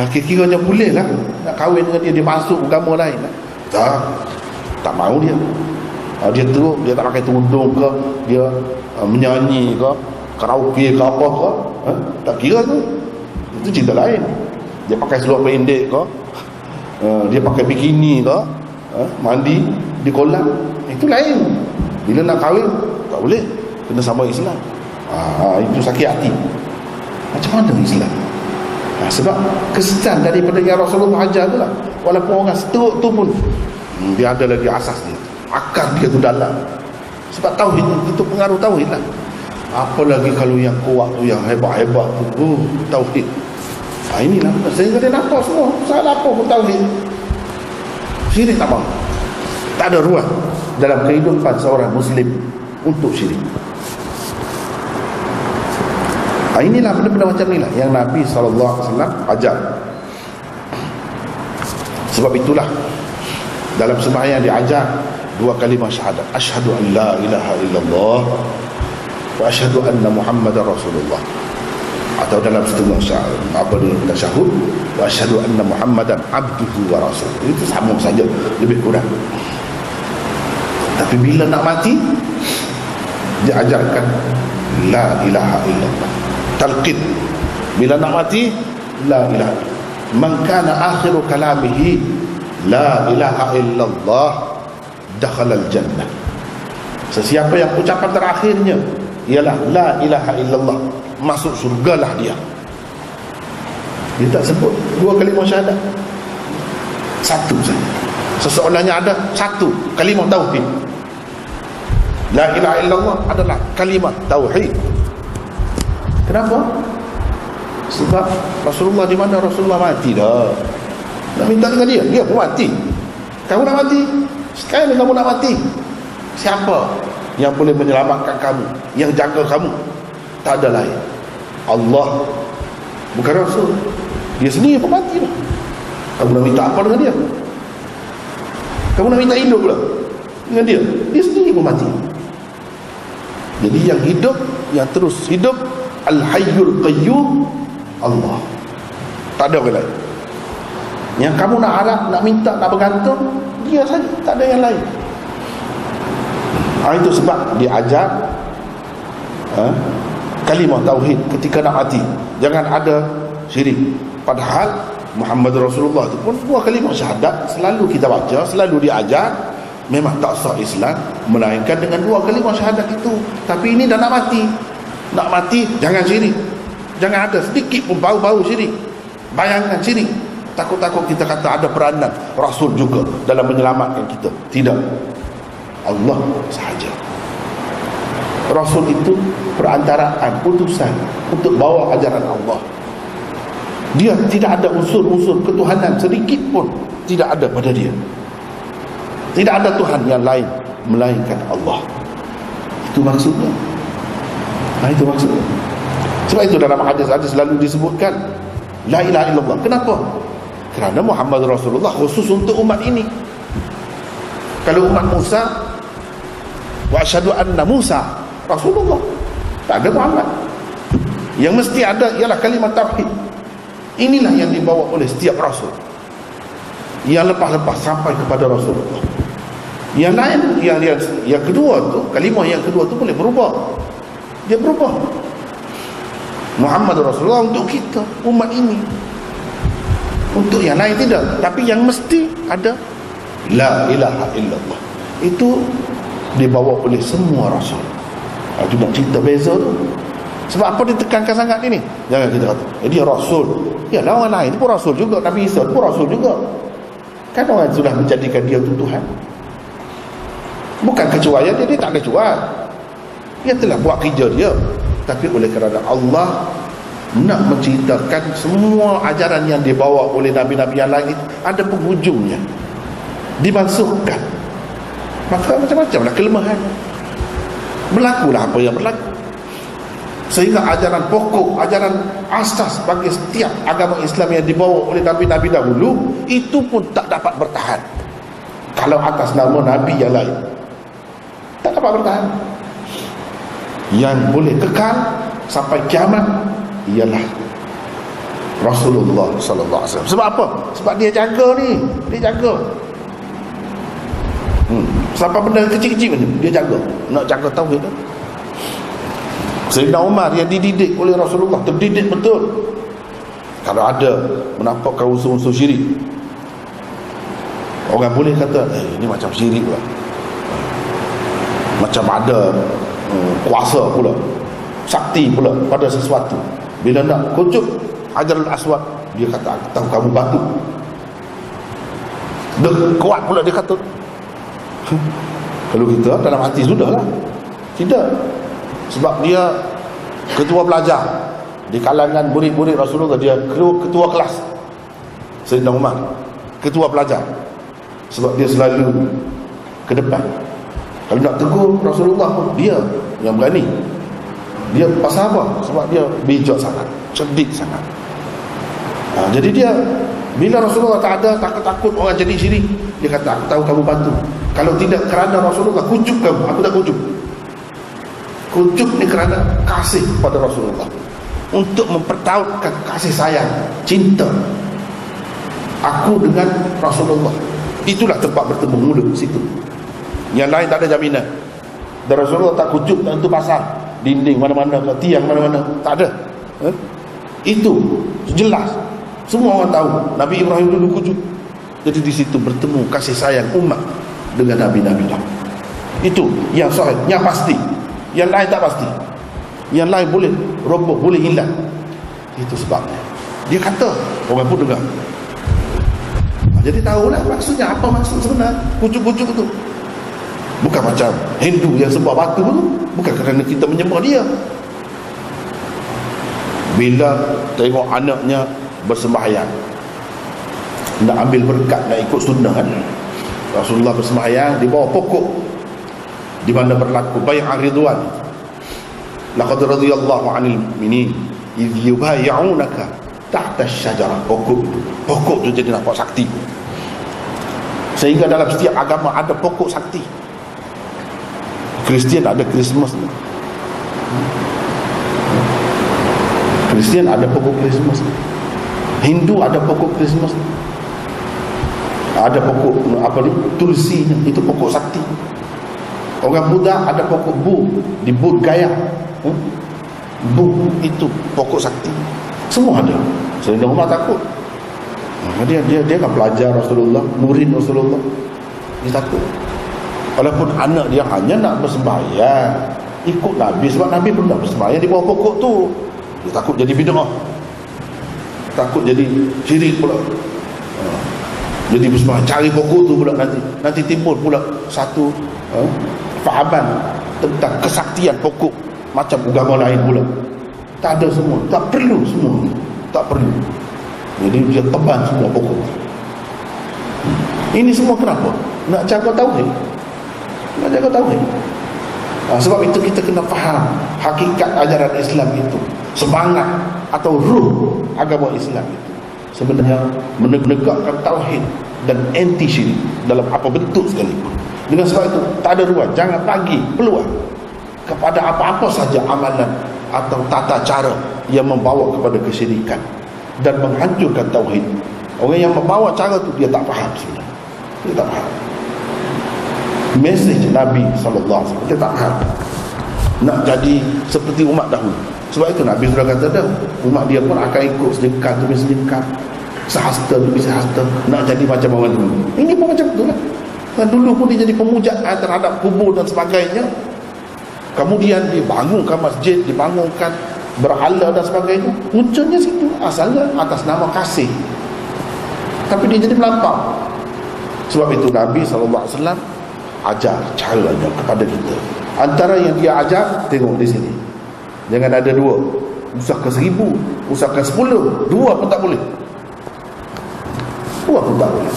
kira-kiranya boleh lah nak kahwin dengan dia, dia masuk agama lain lah. Tak mahu dia. Dia teruk, dia tak pakai tudung ke, dia menyanyi ke, karaoke ke apa ke, tak kira tu. Itu cerita lain. Dia pakai seluar pendek ke, dia pakai bikini ke, mandi di kolam, itu lain. Bila nak kahwin, tak boleh, kena sama Islam. Itu sakit hati. Macam mana Islam? Sebab kesan daripada yang Rasulullah ajar tu lah. Walaupun orang seteruk tu pun dia ada lagi asas dia, akar dia tu dalam. Sebab tauhid itu pengaruh tauhid lah. Apalagi kalau yang kuat tu, yang hebat-hebat tu, tauhid. Inilah sehingga dia nampak semua salah apa pun tauhid. Syirik tak mahu. Tak ada ruang dalam kehidupan seorang Muslim untuk syirik. Inilah benda-benda macam inilah yang Nabi SAW ajar. Sebab itulah dalam sembahyang diajar 2 kalimah syahadat. Asyhadu an la ilaha illallah wa asyhadu anna Muhammadar Rasulullah. Atau dalam setengah tasyahud, wa asyhadu anna Muhammadan abduhu wa rasuluh. Itu sama saja, lebih kurang. Tapi bila nak mati, dia ajarkan la ilaha illallah, talqin. Bila nak mati, la ilaha, man kana akhiru kalamihi la ilaha illallah dakhala al-jannah. Sesiapa yang ucapan terakhirnya ialah la ilaha illallah, masuk surgalah dia. Dia tak sebut 2 kalimah syahadat, satu saja. Seseorangnya ada satu kalimah tauhid. La ilaha illallah adalah kalimah tauhid. Kenapa? Sebab Rasulullah, di mana Rasulullah mati dah. Nak minta dengan dia, dia pun mati. Kamu nak mati, sekarang kamu nak mati. Siapa yang boleh menyelamatkan kamu, yang jaga kamu? Tak ada lain, Allah, bukan Rasul. Dia sendiri pun mati dah. Kamu nak minta apa dengan dia? Kamu nak minta hidup pula dengan dia? Dia sendiri pun mati. Jadi yang hidup, yang terus hidup, Al-Hayyul Qayyum, Allah. Tak ada orang lain. Yang kamu nak harap, nak minta, nak bergantung, dia saja, tak ada yang lain. Itu sebab dia ajar kalimah tauhid ketika nak mati. Jangan ada syirik. Padahal Muhammad Rasulullah itu pun 2 kalimah syahadat selalu kita baca, selalu diajar. Memang tak sah Islam melainkan dengan 2 kalimah syahadat itu. Tapi ini dah nak mati. Nak mati, jangan syirik. Jangan ada sedikit pun bau-bau syirik. Bayangkan syirik, takut-takut kita kata ada peranan Rasul juga dalam menyelamatkan kita. Tidak, Allah sahaja. Rasul itu perantaraan, utusan untuk bawa ajaran Allah. Dia tidak ada unsur-unsur ketuhanan sedikit pun, tidak ada pada dia. Tidak ada Tuhan yang lain melainkan Allah. Itu maksudnya. Itu maksudnya. Sebab itu dalam hadis-hadis selalu disebutkan la ilaha illallah. Kenapa? Kerana Muhammad Rasulullah khusus untuk umat ini. Kalau umat Musa, wa asyhadu anna Musa Rasulullah, tak ada Muhammad. Yang mesti ada ialah kalimat tauhid. Inilah yang dibawa oleh setiap Rasul. Yang lepas-lepas sampai kepada Rasulullah. Yang lain, yang kedua tu, kalimah yang kedua tu boleh berubah. Dia berubah. Muhammad Rasulullah untuk kita, umat ini. Untuk yang lain tidak. Tapi yang mesti ada la ilaha illallah. Itu dibawa oleh semua Rasul. Itu nak cerita beza tu. Sebab apa ditekankan sangat ini? Jangan kita kata dia Rasul. Yalah, orang lain pun Rasul juga. Nabi Isa pun Rasul juga. Kan orang sudah menjadikan dia itu Tuhan. Bukan kecuali dia tak kecuali. Dia telah buat kerja dia. Tapi oleh kerana Allah nak menceritakan semua ajaran yang dibawa oleh Nabi-Nabi yang lain ada penghujungnya, dimansuhkan. Maka macam-macamlah kelemahan, berlakulah apa yang berlaku. Sehingga ajaran pokok, ajaran asas bagi setiap agama Islam yang dibawa oleh Nabi-Nabi dahulu itu pun tak dapat bertahan kalau atas nama Nabi yang lain. Tak dapat bertahan. Yang boleh kekal sampai kiamat ialah Rasulullah sallallahu alaihi wasallam. Sebab apa? Sebab dia jaga ni, dia jaga. Sampai benda kecil-kecil ni dia jaga. Nak jaga tauhid tu. Sayyidina Umar yang dididik oleh Rasulullah, terdidik betul. Kalau ada menampakkan unsur-unsur syirik, orang boleh kata ini macam syirik pula, macam ada kuasa pula, sakti pula pada sesuatu. Bila nak kucuk Hajarul Aswad, dia kata aku tahu kamu batu. Kuat pula dia kata. Kalau kita dalam hati sudahlah. Tidak. Sebab dia ketua pelajar di kalangan murid-murid Rasulullah. Dia ketua kelas Sayyidina Umar, ketua pelajar. Sebab dia selalu ke depan. Kalau nak tegur Rasulullah pun dia yang berani. Dia pasal apa? Sebab dia bijak sangat, cerdik sangat. Jadi dia, bila Rasulullah tak ada, takut-takut orang jadi syirik, dia kata aku tahu kamu bantu. Kalau tidak kerana Rasulullah, kucuk kamu. Aku tak kucuk. Kucuk ni kerana kasih pada Rasulullah, untuk mempertautkan kasih sayang, cinta aku dengan Rasulullah. Itulah tempat bertemu mula situ. Yang lain tak ada jaminan. Dan Rasulullah tak kucuk untuk pasal dinding mana-mana, tiang mana-mana, tak ada. Itu jelas, semua orang tahu Nabi Ibrahim dulu kucuk. Jadi di situ bertemu kasih sayang umat dengan Nabi-Nabi dah. Itu yang sahih, yang pasti. Yang lain tak pasti. Yang lain boleh roboh, boleh hilang. Itu sebabnya dia kata, orang pun dengar. Jadi tahulah maksudnya, apa maksud sebenar kucuk-kucuk itu. Bukan macam Hindu yang sembah batu tu. Bukan kerana kita menyembah dia. Bila tengok anaknya bersembahyang, nak ambil berkat, nak ikut sunnah kan, Rasulullah bersembahyang di bawah pokok di mana berlaku bai'ah ridwan. Laqad radiyallahu 'anil mu'minin idh yubay'unaka tahta asy-syajarah. Pokok tu jadi nampak sakti. Sehingga dalam setiap agama ada pokok sakti. Kristian ada Christmas. Kristian ada pokok Christmas. Hindu ada pokok Christmas. Ada pokok apa ni? Tulsi, itu pokok sakti. Orang Buddha ada pokok Bu, di Bud Gaya. Bu itu pokok sakti. Semua ada. Sayyidina Umar takut. Dia kan pelajar Rasulullah, murid Rasulullah. Dia takut. Walaupun anak dia hanya nak bersembahyang, ikut Nabi, sebab Nabi pun nak bersembahyang di bawah pokok tu. Dia takut jadi bid'ah, takut jadi syirik pula. Jadi bersembahyang cari pokok tu pula, nanti timbul pula satu fahaman tentang kesaktian pokok macam agama lain pula. Tak ada semua, tak perlu semua, tak perlu. Jadi dia teban semua pokok. Ini semua kenapa? Nak jaga tauhid. Nak jaga tauhid. Sebab itu kita kena faham hakikat ajaran Islam itu, semangat atau ruh agama Islam itu sebenarnya menegakkan tauhid dan anti syirik dalam apa bentuk sekalipun. Dengan sebab itu tak ada ruang, jangan bagi peluang kepada apa-apa saja amalan atau tata cara yang membawa kepada kesyirikan dan menghancurkan tauhid. Orang yang membawa cara tu dia tak faham sebenarnya. Dia tak faham mesej Nabi SAW. Dia tak faham. Nak jadi seperti umat dahulu. Sebab itu Nabi sudah kata dah, umat dia pun akan ikut sedekah demi sedekah, sehasta demi sehasta, nak jadi macam orang dulu. Ini pun macam tu lah. Dan dulu pun dia jadi pemujaan terhadap kubur dan sebagainya. Kemudian dibangunkan masjid, dibangunkan berhala dan sebagainya, munculnya situ, asalnya atas nama kasih, tapi dia jadi melampau. Sebab itu Nabi SAW ajar caranya kepada kita. Antara yang dia ajar, tengok di sini, jangan ada dua. Usahakan 1000, usahakan 10, dua pun tak boleh. Dua pun tak boleh.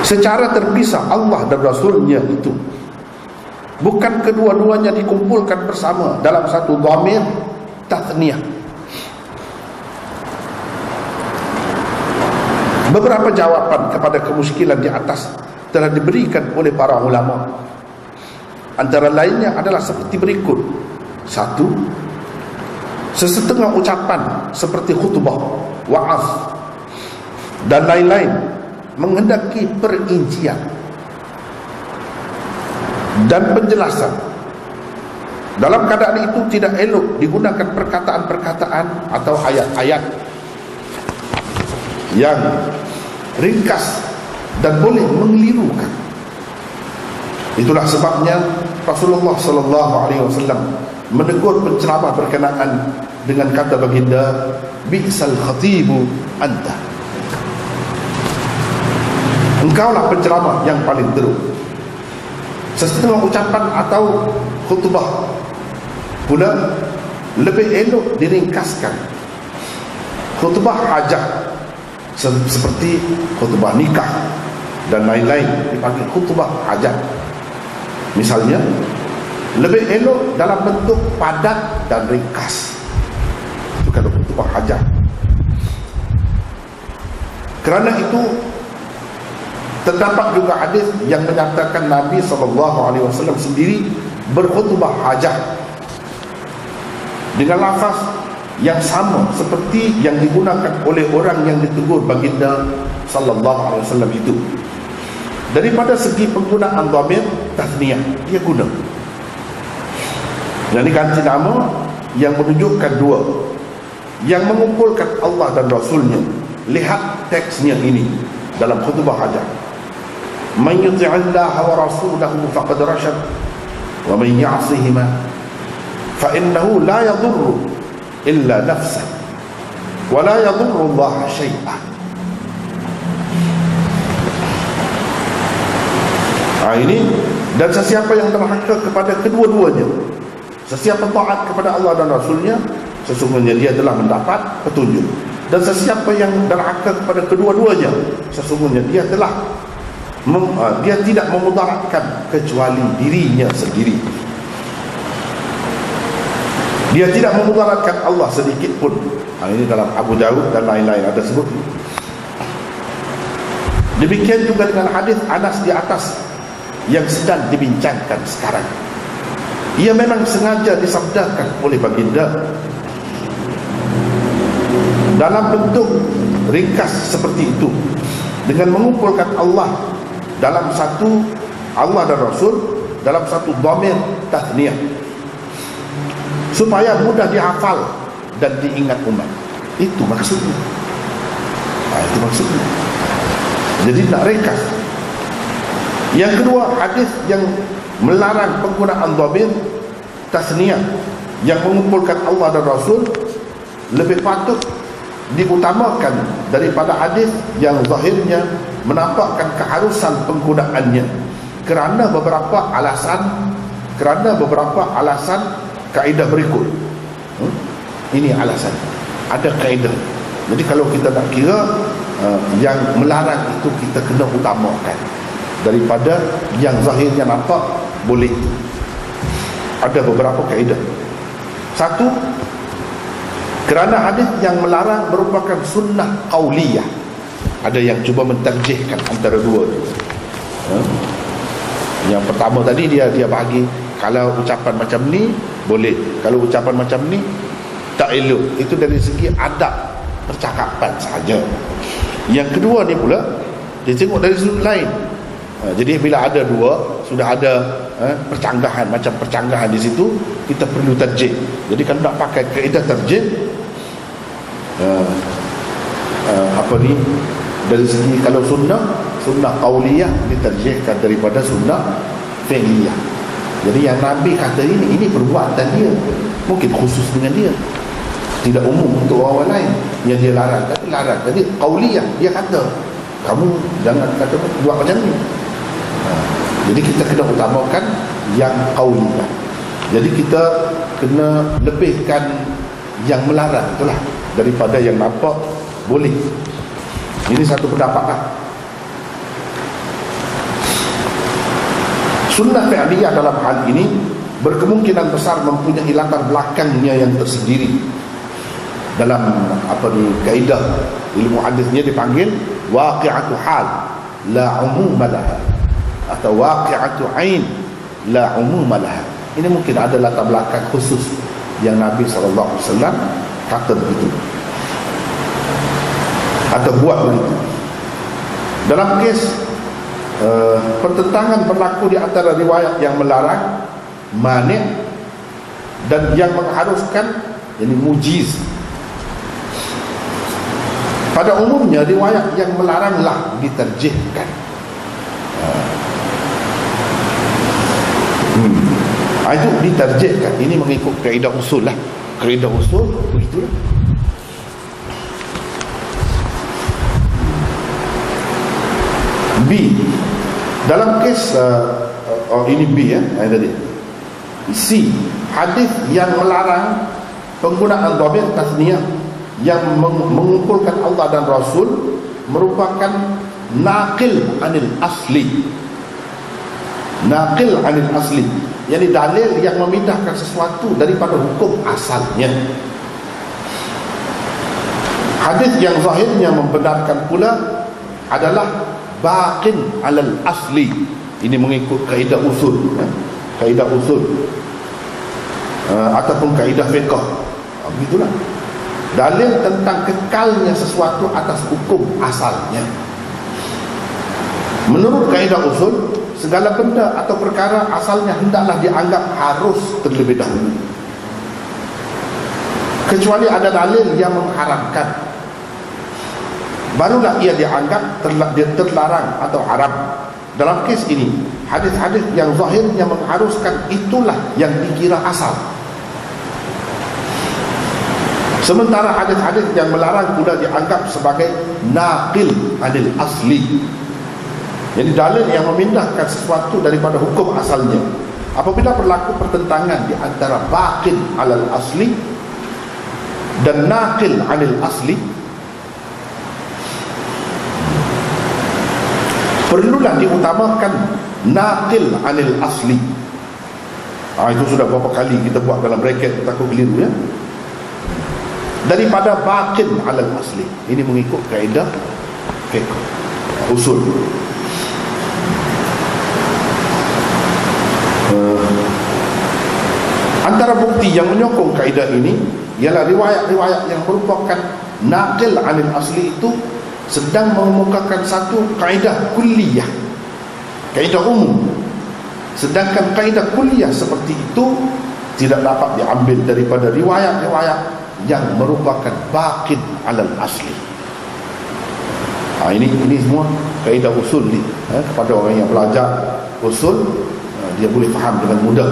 Secara terpisah Allah dan Rasulnya itu, bukan kedua-duanya dikumpulkan bersama dalam satu dhamir tathniyah. Beberapa jawapan kepada kemusykilan di atas telah diberikan oleh para ulama. Antara lainnya adalah seperti berikut. Satu, sesetengah ucapan seperti khutbah, wa'az dan lain-lain menghendaki perincian dan penjelasan. Dalam keadaan itu tidak elok digunakan perkataan-perkataan atau ayat-ayat yang ringkas dan boleh mengelirukan. Itulah sebabnya Rasulullah SAW menegur penceramah berkenaan dengan kata baginda, bi'sal khatibu anta, engkaulah penceramah yang paling teruk. Sesetengah ucapan atau khutbah pula lebih elok diringkaskan. Khutbah hajat seperti khutbah nikah dan lain-lain dipanggil khutbah hajat. Misalnya, lebih elok dalam bentuk padat dan ringkas. Itu kalau khutbah hajat. Kerana itu terdapat juga hadis yang menyatakan Nabi SAW sendiri berkhutbah hajat dengan lafaz yang sama seperti yang digunakan oleh orang yang ditegur baginda SAW itu. Daripada segi penggunaan dhamir tathniyah, dia guna, jadi ganti nama yang menunjukkan dua, yang mengumpulkan Allah dan Rasulnya. Lihat teksnya ini dalam khutbah hajat. Man yuti'illaha wa rasulahu faqad rasyad wa man ya'sihima fa innahu la yadurru illa nafsah wa la yadurru Allah syai'ah. Ini, dan sesiapa yang derhaka kepada kedua-duanya, sesiapa taat kepada Allah dan Rasulnya, sesungguhnya dia telah mendapat petunjuk. Dan sesiapa yang derhaka kepada kedua-duanya, sesungguhnya dia telah dia tidak memudaratkan kecuali dirinya sendiri. Dia tidak memudaratkan Allah sedikit pun. Ini dalam Abu Daud dan lain-lain ada sebut. Demikian juga dengan hadis Anas di atas yang sedang dibincangkan sekarang. Ia memang sengaja disabdakan oleh baginda dalam bentuk ringkas seperti itu, dengan mengumpulkan Allah dalam satu, Allah dan Rasul dalam satu dhamir tathniyah, supaya mudah dihafal dan diingat umat. Itu maksudnya. Itu maksudnya. Jadi nak ringkas. Yang kedua, hadis yang melarang penggunaan dhamir tasniyah yang mengumpulkan Allah dan Rasul lebih patut diutamakan daripada hadis yang zahirnya menampakkan keharusan penggunaannya kerana beberapa alasan kaedah berikut. Ini alasan, ada kaedah. Jadi kalau kita nak kira yang melarang itu, kita kena utamakan daripada yang zahirnya nampak boleh. Ada beberapa kaedah. Satu, kerana hadis yang melarang merupakan sunnah qauliyah. Ada yang cuba mentarjihkan antara dua tu. Yang pertama tadi dia bagi, kalau ucapan macam ni boleh, kalau ucapan macam ni tak elok. Itu dari segi adab percakapan saja. Yang kedua ni pula dia tengok dari sudut lain. Jadi bila ada dua, sudah ada percanggahan, macam percanggahan di situ, kita perlu tarjih. Jadi kalau nak pakai kaedah tarjih, dari segi kalau sunnah sunnah qauliyah diterjihkan daripada sunnah fi'liyah. Jadi yang Nabi kata ini perbuatan dia, mungkin khusus dengan dia, tidak umum untuk orang lain. Yang dia larang, tapi larang. Jadi qauliyah, dia kata kamu jangan kata buat macam ni. Jadi kita kena utamakan yang qauliyah. Jadi kita kena lebihkan yang melarang itulah daripada yang nampak boleh. Ini satu pendapat lah. Sunnah fi'liyah dalam hal ini berkemungkinan besar mempunyai latar belakangnya yang tersendiri. Dalam kaedah ilmu hadisnya dipanggil waqi'atu hal la umuma laha, atau waqi'atu ain la umuma laha. Ini mungkin ada latar belakang khusus yang Nabi SAW kata begitu atau buat begitu. Dalam kes pertentangan berlaku di antara riwayat yang melarang, mani' dan yang mengharuskan, yakni mujiz. Pada umumnya riwayat yang melaranglah diterjihkan. Itu diterjihkan. Ini mengikut kaedah usul lah. Kaedah usul begitulah. B, dalam kes ini B ya, tadi. C, hadis yang melarang penggunaan dhamir tasniyah yang mengumpulkan Allah dan Rasul merupakan naqil anil asli. Naqil anil asli, yakni dalil yang memindahkan sesuatu daripada hukum asalnya. Hadis yang zahirnya membenarkan pula adalah baqin alal asli. Ini mengikut kaedah usul, kaedah usul ataupun kaedah fiqh. Begitulah. Dalil tentang kekalnya sesuatu atas hukum asalnya. Menurut kaedah usul, segala benda atau perkara asalnya hendaklah dianggap harus terlebih dahulu, kecuali ada dalil yang mengharamkan, barulah ia dianggap terlarang atau haram. Dalam kes ini, hadis-hadis yang zahirnya mengharuskan itulah yang dikira asal, sementara hadis-hadis yang melarang pula dianggap sebagai naqil anil asli. Jadi dalil yang memindahkan sesuatu daripada hukum asalnya. Apabila berlaku pertentangan di antara baqin alal asli dan naqil anil asli, perlulah diutamakan naqil anil asli. Itu sudah berapa kali kita buat dalam bracket, takut keliru ya, daripada baqin alal asli. Ini mengikut kaedah fiqh usul. Antara bukti yang menyokong kaedah ini ialah riwayat-riwayat yang merupakan naqil anil asli itu sedang mengemukakan satu kaedah kulliyah, kaedah umum. Sedangkan kaedah kulliyah seperti itu tidak dapat diambil daripada riwayat-riwayat yang merupakan baqin alal asli. Ini semua kaedah usul ni. Kepada orang yang belajar usul, dia boleh faham dengan mudah.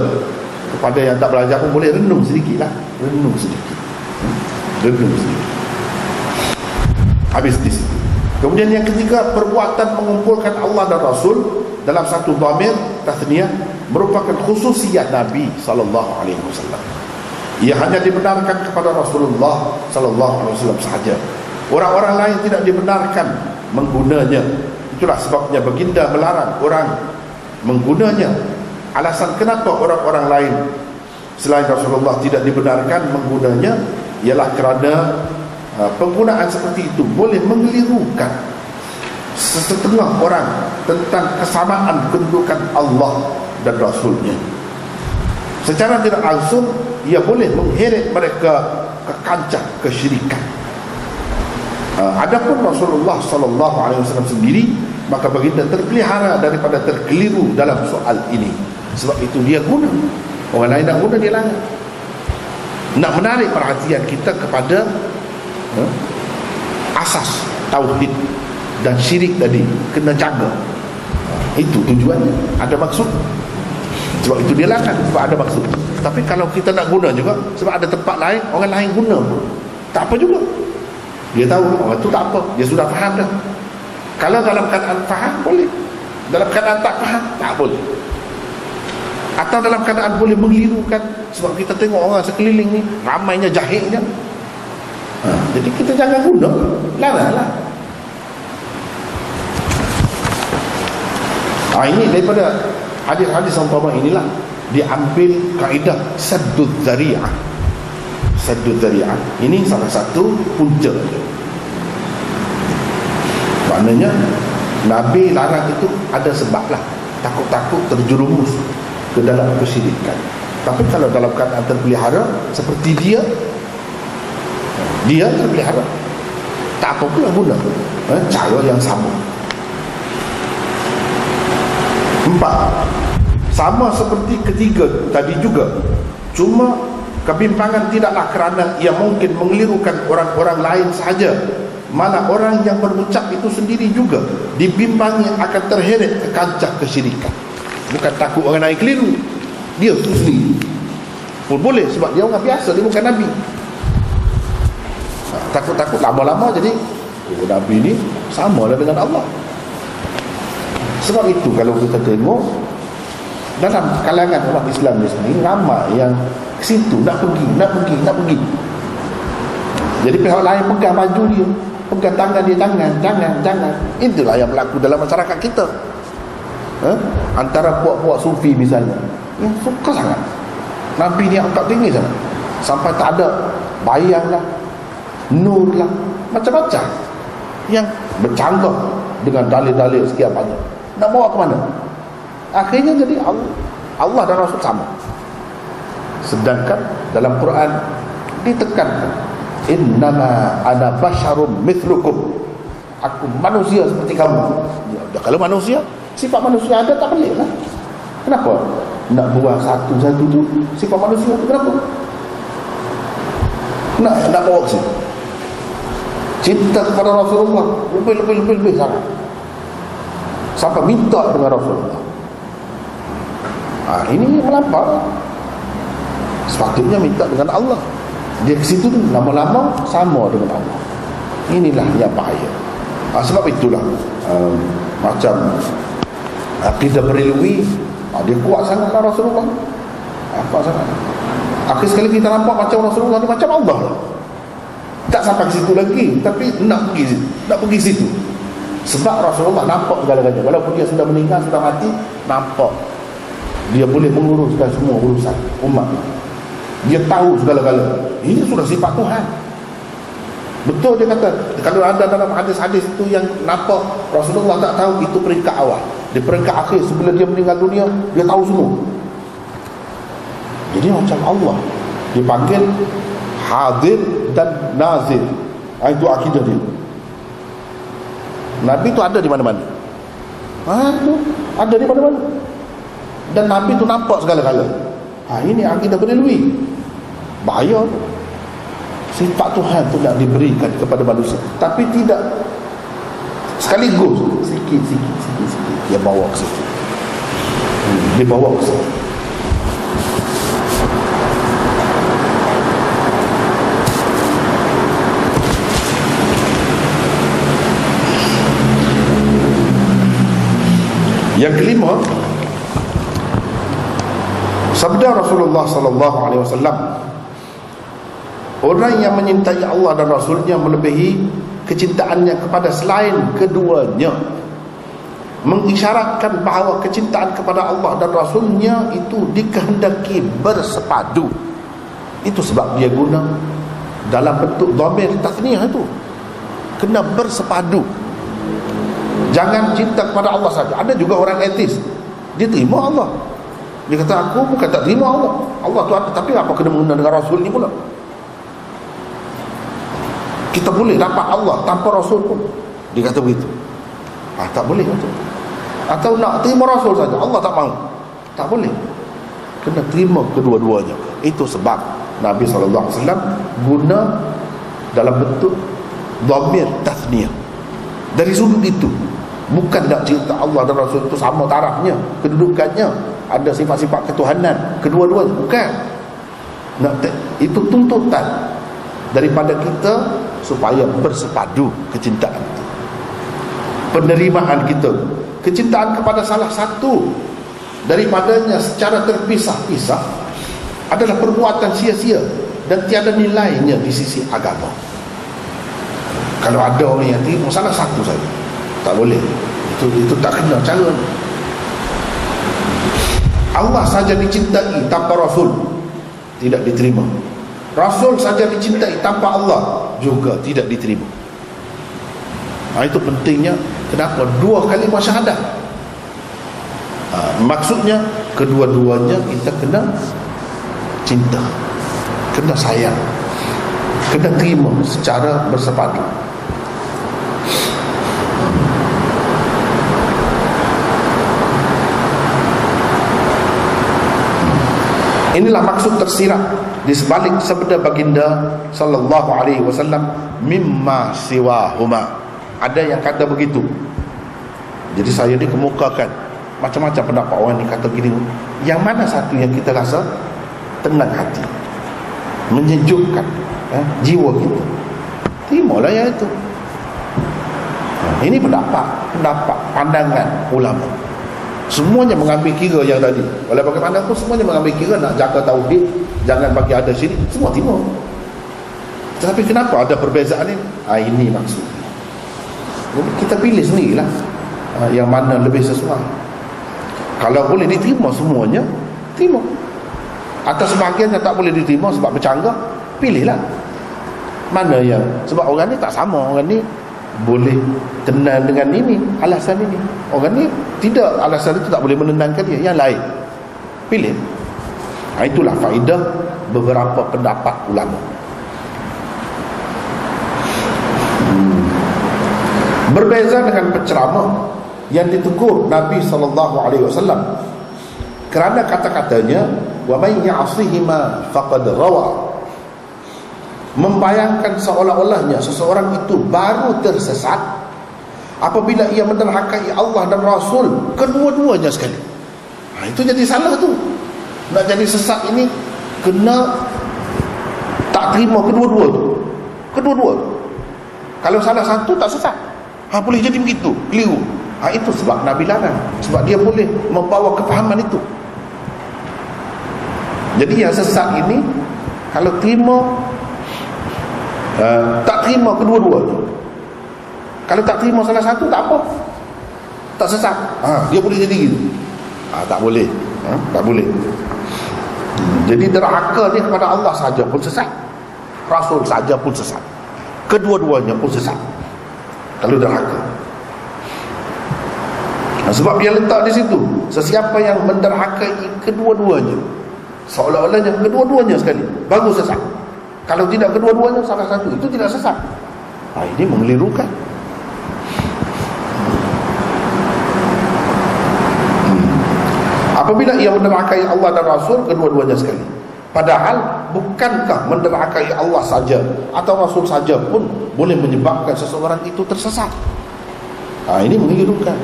Kepada yang tak belajar pun boleh renung sedikit lah. Renung sedikit. Habis di situ. Kemudian yang ketiga, perbuatan mengumpulkan Allah dan Rasul dalam satu dhamir tasniyah merupakan khususiyat Nabi SAW. Ia hanya dibenarkan kepada Rasulullah SAW sahaja. Orang-orang lain tidak dibenarkan menggunanya. Itulah sebabnya baginda melarang orang menggunanya. Alasan kenapa orang-orang lain selain Rasulullah tidak dibenarkan menggunanya ialah kerana penggunaan seperti itu boleh mengelirukan setengah orang tentang kesamaan kedudukan Allah dan Rasulnya. Secara tidak langsung ia boleh mengheret mereka ke kancah kesyirikan. Adapun Rasulullah SAW sendiri, maka baginda terpelihara daripada terkeliru dalam soal ini. Sebab itu dia guna. Orang lain nak guna, dia larang. Nak menarik perhatian kita kepada asas tauhid dan syirik tadi kena jaga. Itu tujuannya, ada maksud. Sebab itu dia larang, sebab ada maksud. Tapi kalau kita nak guna juga, sebab ada tempat lain, orang lain guna pun tak apa juga. Dia tahu orang tu tak apa, dia sudah faham dah. Kalau dalam keadaan faham, boleh. Dalam keadaan tak faham, tak boleh. Atau dalam keadaan boleh mengelirukan. Sebab kita tengok orang sekeliling ni ramainya jahilnya. Jadi kita jangan guna, laranglah. Ini daripada hadis-hadis umpama inilah diambil kaedah saddud dzari'ah. Saddud dzari'ah ini salah satu punca. Maknanya Nabi larang itu ada sebab lah, takut-takut terjerumus ke dalam kesyirikan. Tapi kalau dalam keadaan terpelihara seperti dia terpelihara, tak apa pula guna cara yang sama. 4. Sama seperti ketiga tadi juga, cuma kebimbangan tidaklah kerana ia mungkin mengelirukan orang-orang lain sahaja, malah orang yang berucap itu sendiri juga dibimbangi akan terheret ke kancah kesyirikan. Bukan takut orang lain keliru, dia tu sendiri pun boleh, sebab dia orang biasa, dia bukan Nabi. Takut-takut lama-lama jadi Nabi ni sama lah dengan Allah. Sebab itu kalau kita tengok dalam kalangan umat Islam ni sendiri, ramai yang ke situ nak pergi. Jadi pihak lain pegang baju dia, pegang tangan dia, jangan. Itulah yang berlaku dalam masyarakat kita. Antara puak-puak sufi misalnya, yang suka sangat Nabi ni angkat tinggi sangat, sampai tak ada bayang lah, nur lah, macam-macam yang bercanggah dengan dalil-dalil sekian banyak. Nak bawa ke mana? Akhirnya jadi Allah dan Rasul sama. Sedangkan dalam Quran ditekankan, innama ana basyarum mithlukum, aku manusia seperti kamu. Ya, kalau manusia, sifat manusia ada, tak pelik lah. Kenapa nak buang satu-satu tu sifat manusia tu? Kenapa nak bawa ke sini? Cinta kepada Rasulullah lebih sangat, sampai minta dengan Rasulullah. Ini melampau. Sepatutnya minta dengan Allah. Dia ke situ tu lama-lama sama dengan Allah. Inilah yang bahaya. Sebab itulah macam akidah berilwi, dia kuat sangatlah Rasulullah. Kuat sangat. Akhir sekali kita nampak macam Rasulullah ni macam Allah lah. Tak sampai ke situ lagi, tapi nak pergi situ. Sebab Rasulullah nampak segala-galanya. Walaupun dia sudah meninggal, sudah mati, nampak dia boleh menguruskan semua urusan umat. Dia tahu segala-galanya. Ini sudah sifat Tuhan. Betul dia kata, kalau ada dalam hadis-hadis itu yang nampak Rasulullah tak tahu, itu peringkat awal. Di peringkat akhir sebelum dia meninggal dunia, dia tahu semua. Jadi macam Allah, dipanggil hadir dan nazir. Itu akidah dia. Nabi tu ada di mana-mana. Ada di mana-mana. Dan Nabi tu nampak segala-gala. Ini akidah berilwi. Bahaya. Sifat Tuhan tu nak diberikan kepada manusia, tapi tidak sekaligus, sikit dia bawa ke situ. Dia bawa ke situ. Yang kelima, sabda Rasulullah sallallahu alaihi wasallam, orang yang menyintai Allah dan Rasulnya melebihi kecintaannya kepada selain keduanya, mengisyaratkan bahawa kecintaan kepada Allah dan Rasulnya itu dikehendaki bersepadu. Itu sebab dia guna dalam bentuk dhamir tasniyah itu, kena bersepadu. Jangan cinta kepada Allah saja. Ada juga orang etis, dia terima Allah, dia kata aku bukan tak terima Allah, Allah tu ada, tapi apa kena mengena dengan Rasul ni pula? Kita boleh dapat Allah tanpa Rasul pun, dia kata begitu. Tak boleh macam. Atau nak terima Rasul saja, Allah tak mahu, tak boleh. Kena terima kedua-duanya. Itu sebab Nabi SAW guna dalam bentuk dhamir tasniyah. Dari sudut itu, bukan nak cerita Allah dan Rasul itu sama tarafnya, kedudukannya, ada sifat-sifat ketuhanan, kedua-dua, bukan. Itu tuntutan daripada kita supaya bersepadu kecintaan itu. Penerimaan kita, kecintaan kepada salah satu daripadanya secara terpisah-pisah adalah perbuatan sia-sia dan tiada nilainya di sisi agama. Kalau ada orang yang terima salah satu saja, tak boleh. Itu tak kena cara. Allah saja dicintai tanpa Rasul, tidak diterima. Rasul saja dicintai tanpa Allah, juga tidak diterima. Itu pentingnya. Kenapa? Dua kalimah syahadah. Maksudnya kedua-duanya kita kena cinta, kena sayang, kena terima secara bersepadu. Inilah maksud tersirat di sebalik sabda baginda sallallahu alaihi wasallam, mimma siwahuma. Ada yang kata begitu. Jadi saya dikemukakan macam-macam pendapat orang ni kata gini. Yang mana satu yang kita rasa tenang hati, menyejukkan jiwa kita, terimalah yang itu. Ini pendapat pandangan ulama. Semuanya mengambil kira yang tadi. Walau bagaimanapun semuanya mengambil kira nak jaga tauhid, jangan bagi ada syirik, semua timur. Tetapi kenapa ada perbezaan ini? Ini maksudnya. Jadi kita pilih sendirilah yang mana lebih sesuai. Kalau boleh diterima semuanya, terima. Atau sebahagian yang tak boleh diterima sebab bercanggah, pilihlah. Mana yang, sebab orang ni tak sama, orang ni boleh tenang dengan ini, alasan ini. Orang ni tidak, alasan itu tak boleh menenangkan dia. Yang lain pilih. Itulah faedah beberapa pendapat ulama. Berbeza dengan penceramah yang ditegur Nabi SAW kerana kata-katanya, wa may ya'sihima faqad rawa, membayangkan seolah-olahnya seseorang itu baru tersesat apabila ia menderhakai Allah dan Rasul kedua-duanya sekali. Itu jadi salah tu. Nak jadi sesat ini kena tak terima kedua-dua tu. Kedua-dua. Kalau salah satu tak sesat. Boleh jadi begitu, keliru. Itu sebab Nabi larang, sebab dia boleh membawa kefahaman itu. Jadi yang sesat ini kalau terima, tak terima kedua-dua tu. Kalau tak terima salah satu, tak apa, tak sesat. Dia boleh jadi gitu. Tak boleh. Tak boleh. Jadi derhaka dia kepada Allah saja pun sesat, Rasul saja pun sesat, kedua-duanya pun sesat kalau derhaka. Sebab dia letak di situ, sesiapa yang menderhakai kedua-duanya, seolah-olahnya kedua-duanya sekali, baru sesat. Kalau tidak kedua-duanya, salah satu, itu tidak sesat. Ini mengelirukan. Apabila ia menderhakai Allah dan Rasul kedua-duanya sekali, padahal bukankah menderhakai Allah saja atau Rasul saja pun boleh menyebabkan seseorang itu tersesat? Ini mengelirukan.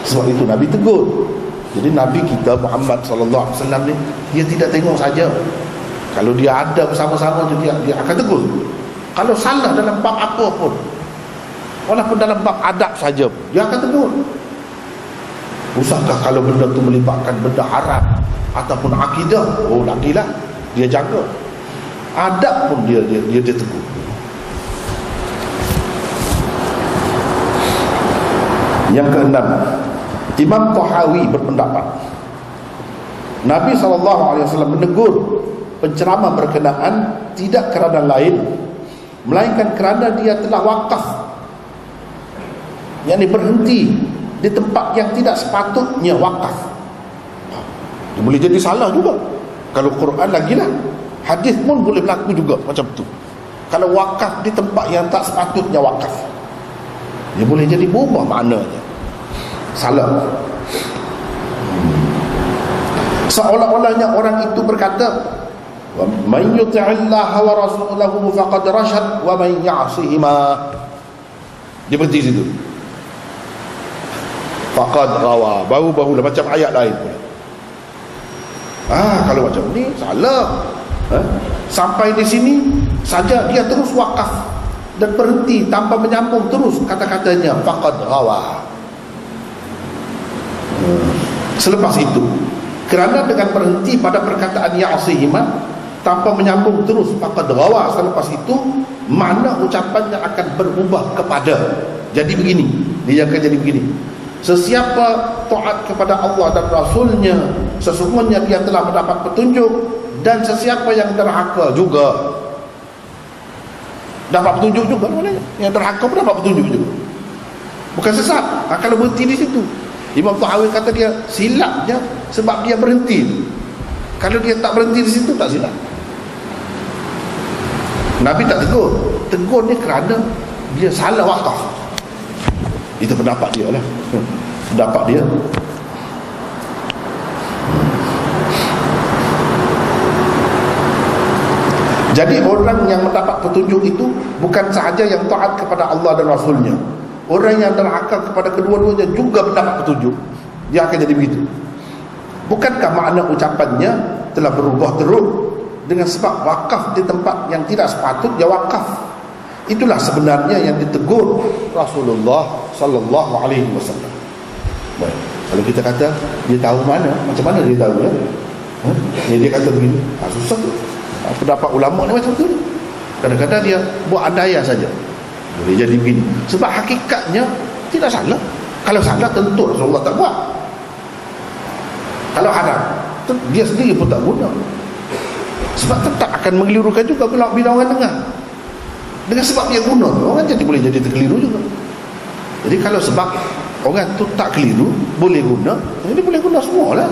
Sebab itu Nabi tegur. Jadi Nabi kita Muhammad sallallahu alaihi wasallam ni, dia tidak tengok saja. Kalau dia ada bersama-sama, dia akan tegur. Kalau salah dalam bab apa pun, walaupun dalam bab adab saja, dia akan tegur. Usahkah kalau benda tu melibatkan benda haram ataupun akidah? Lagilah dia jaga. Adab pun dia tegur. Yang keenam, Imam Tahawi berpendapat Nabi SAW menegur penceramah berkenaan tidak kerana lain melainkan kerana dia telah wakaf, yakni berhenti di tempat yang tidak sepatutnya wakaf. Dia boleh jadi salah juga. Kalau Quran lagilah, hadis pun boleh berlaku juga macam tu. Kalau wakaf di tempat yang tak sepatutnya wakaf, dia boleh jadi berubah maknanya, salah. Seolah-olahnya orang itu berkata, wa may yuti'illaha wa rasulahu faqad rasyad wa may ya'sihima. Dia berhenti situ. faqad ghawa, baru-barulah macam ayat lain pula. Kalau macam ni salah. Sampai di sini saja dia terus wakaf dan berhenti tanpa menyambung terus kata-katanya faqad ghawa. Selepas itu, kerana dengan berhenti pada perkataan ya'sihima tanpa menyambung terus faqad ghawa, selepas itu makna ucapannya akan berubah kepada jadi begini. Dia akan jadi begini: sesiapa taat kepada Allah dan Rasulnya, sesungguhnya dia telah mendapat petunjuk, dan sesiapa yang derhaka juga dapat petunjuk juga. Maknanya yang derhaka pun dapat petunjuk juga, bukan sesat. Kalau berhenti di situ, Imam Tahawi kata dia silapnya sebab dia berhenti. Kalau dia tak berhenti di situ, tak silap. Nabi tak tegur. Tegur ni kerana dia salah wakaf. Itu pendapat dia lah. Pendapat dia. Jadi orang yang mendapat petunjuk itu bukan sahaja yang taat kepada Allah dan Rasulnya. Orang yang derhaka kepada kedua-duanya juga mendapat petunjuk. Dia akan jadi begitu. Bukankah makna ucapannya telah berubah terus dengan sebab wakaf di tempat yang tidak sepatutnya wakaf? Itulah sebenarnya yang ditegur Rasulullah sallallahu alaihi wasallam. Baik, kalau kita kata dia tahu mana, macam mana dia tahu ya? Dia kata begini, susah tu. Pendapat ulama ni macam tu. Kadang-kadang dia buat andaian saja. Boleh jadi begini. Sebab hakikatnya tidak salah. Kalau salah tentu Rasulullah tak buat. Kalau haram, dia sendiri pun tak guna. Sebab tetap akan mengelirukan juga bila orang dengar. Dengan sebab dia guna, orang jadi boleh jadi terkeliru juga. Jadi kalau sebab orang tu tak keliru, boleh guna, jadi boleh guna semualah.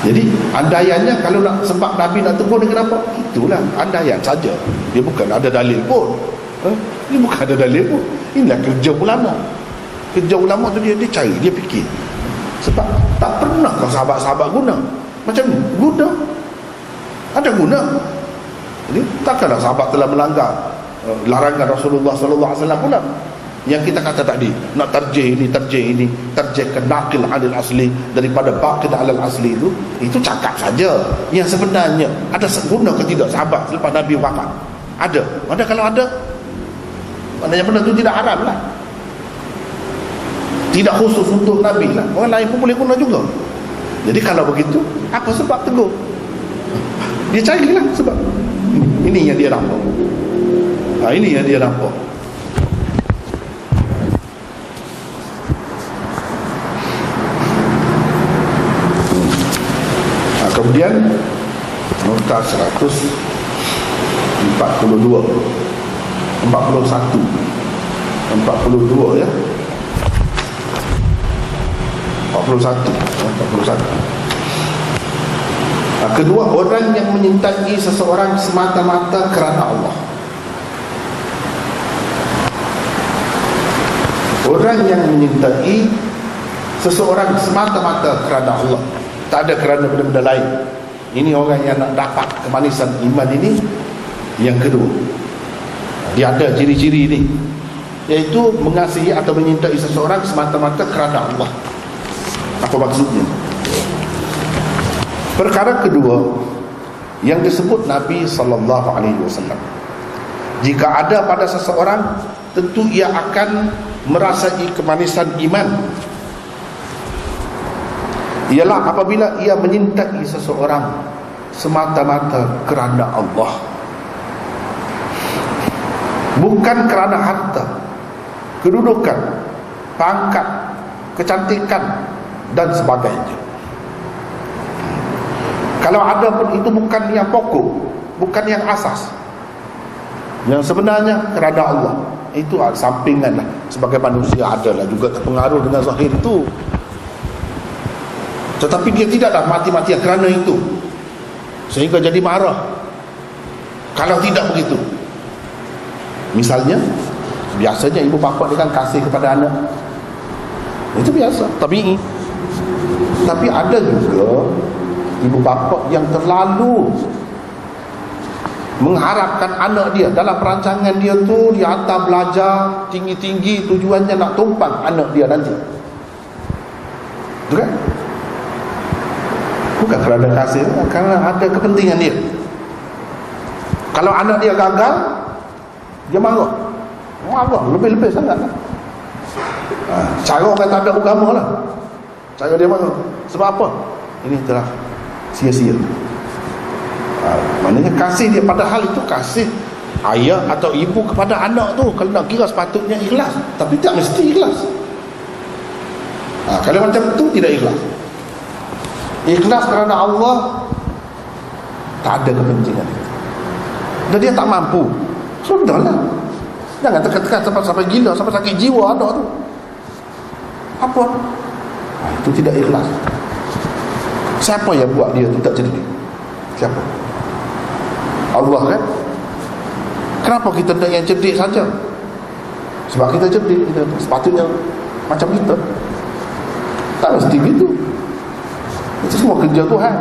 Jadi andaiannya kalau nak sebab Nabi nak tegur dia kenapa? Itulah andaian saja. Dia bukan ada dalil pun. Ini bukan ada dalil pun. Inilah kerja ulama. Kerja ulama tu dia cari, dia fikir. Sebab tak pernah kau sahabat-sahabat guna macam ni. Guna, ada guna. Jadi takkanlah sahabat telah melanggar larangan Rasulullah sallallahu alaihi wasallam pula. Yang kita kata tadi, nak tarjih ini, tarjihkan naqil alil asli daripada baqid alal asli, itu cakap saja. Yang sebenarnya ada guna ke tidak sahabat selepas Nabi wafat? Ada. Kalau ada, maknanya benda itu tidak haram lah. Tidak khusus untuk Nabi lah, orang lain pun boleh guna juga. Jadi kalau begitu, apa sebab tegur? Dia carilah sebab. Ini yang dia nampak. Ini yang dia nampak. Kemudian nota 142 ya, 41. Kedua, orang yang menyintai seseorang semata-mata kerana Allah. Orang yang menyintai seseorang semata-mata kerana Allah, tak ada kerana benda-benda lain. Ini orang yang nak dapat kemanisan iman ini. Yang kedua, dia ada ciri-ciri ini, iaitu mengasihi atau menyintai seseorang semata-mata kerana Allah. Apa maksudnya? Perkara kedua yang disebut Nabi sallallahu alaihi wasallam, jika ada pada seseorang, tentu ia akan merasai kemanisan iman, ialah apabila ia menyintai seseorang semata-mata kerana Allah, bukan kerana harta, kedudukan, pangkat, kecantikan dan sebagainya. Kalau ada pun itu bukan yang pokok, bukan yang asas. Yang sebenarnya kerana Allah. Itu sampingan lah. Sebagai manusia adalah juga terpengaruh dengan zahir itu. Tetapi dia tidaklah mati-matian kerana itu sehingga jadi marah kalau tidak begitu. Misalnya, biasanya ibu bapa dia kan kasih kepada anak, itu biasa, tabi'i. Tapi ada juga ibu bapa yang terlalu mengharapkan anak dia dalam perancangan dia tu dia hantar belajar tinggi-tinggi, tujuannya nak tumpang anak dia nanti. Betul kan? Bukan kerana kasih, kerana ada kepentingan dia. Kalau anak dia gagal, dia marah lebih-lebih sangat lah. Cara orang tak ada agama lah, cara dia marah. Sebab apa? Ini telah sia-sia. Maknanya kasih dia, padahal itu kasih ayah atau ibu kepada anak tu, kalau nak kira sepatutnya ikhlas, tapi tak mesti ikhlas. Kalau macam tu tidak ikhlas. Ikhlas kerana Allah, tak ada kepentingan itu. Dan dia tak mampu, sudahlah. Jangan tekan-tekan sampai gila, sampai sakit jiwa anak tu. Apa? Itu tidak ikhlas. Siapa yang buat dia tu tak cerdik? Siapa? Allah kan? Kenapa kita nak yang cerdik saja? Sebab kita cerdik, kita sepatutnya macam kita. Tak mesti begitu. Itu semua kerja Tuhan.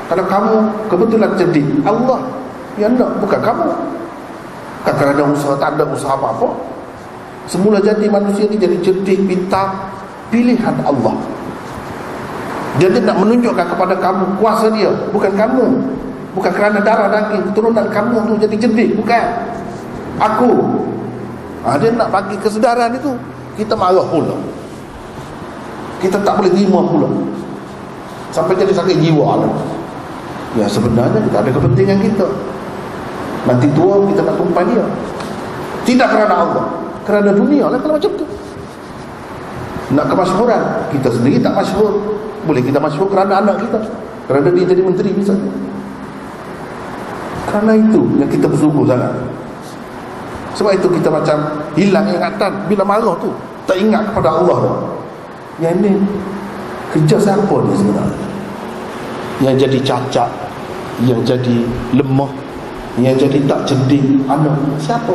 Kalau kamu kebetulan cerdik, Allah yang nak, bukan kamu. Bukan kerana usaha, tak ada usaha apa-apa. Semula jadi manusia ni jadi cerdik, pintar, pilihan Allah. Dia nak menunjukkan kepada kamu kuasa dia, bukan kamu. Bukan kerana darah daging keturunan kamu tu jadi cerdik, bukan. Aku. Dia nak bagi kesedaran itu. Kita marah pula, kita tak boleh terima pula, sampai jadi sakit jiwa lah. Ya sebenarnya kita ada kepentingan kita. Nanti tua kita nak tumpah dia. Tidak kerana Allah, kerana dunia lah kalau macam tu. Nak kemasyhuran, kita sendiri tak masyhur, boleh kita masyhur kerana anak kita, kerana dia jadi menteri misalnya. Kerana itu yang kita bersungguh sangat. Sebab itu kita macam hilang ingatan bila marah tu, tak ingat kepada Allah dah. Yang ni kerja siapa ni sebenarnya? Yang jadi cacat, yang jadi lemah, yang jadi tak cerdik anak, siapa?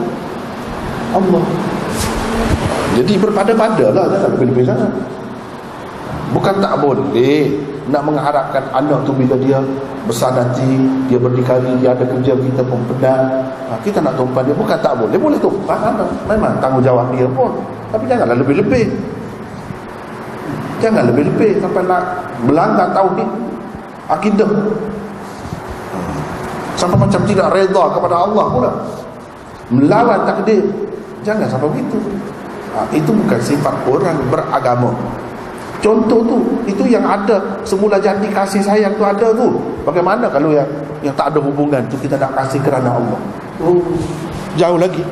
Allah. Jadi berpada-pada lah, jangan lebih-lebih sangat. Bukan tak boleh nak mengharapkan anak tu bila dia besar nanti, dia berdikari, dia ada kerja, kita pun penat, kita nak tumpah dia. Bukan tak boleh, boleh tumpah anak, memang tanggungjawab dia pun. Tapi janganlah lebih-lebih. Jangan lebih-lebih sampai nak melanggar tauhid, akidah, sampai macam tidak reda kepada Allah pula, melawan takdir. Jangan sampai begitu. Itu bukan sifat orang beragama. Contoh tu, itu yang ada semula jadi kasih sayang tu ada tu. Bagaimana kalau yang tak ada hubungan tu kita nak kasih kerana Allah? Jauh lagi.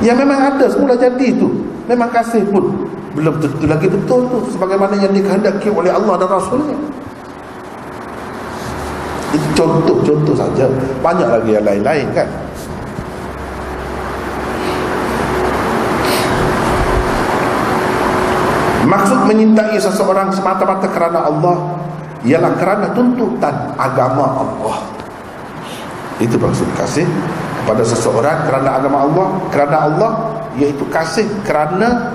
Yang memang ada semula jadi tu, memang kasih pun belum tentu lagi betul tu sebagaimana yang dikehendaki oleh Allah dan Rasulnya. Itu contoh saja. Banyak lagi yang lain-lain kan. Maksud menyintai seseorang semata-mata kerana Allah ialah kerana tuntutan agama Allah. Itu maksud kasih kepada seseorang kerana agama Allah. Kerana Allah iaitu kasih kerana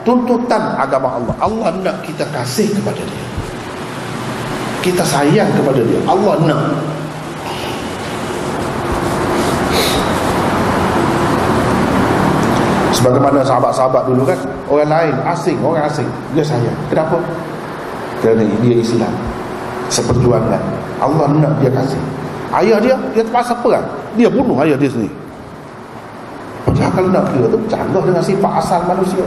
tuntutan agama Allah. Allah nak kita kasih kepada dia, kita sayang kepada dia. Allah nak. Sebagaimana sahabat-sahabat dulu kan, orang lain asing, orang asing dia sayang. Kenapa? Kerana dia Islam, seperjuangan. Allah nak dia kasih. Ayah dia terpaksa perang, dia bunuh ayah dia sendiri. Padahal kalau nak kira tu canggah dengan sifat asal manusia.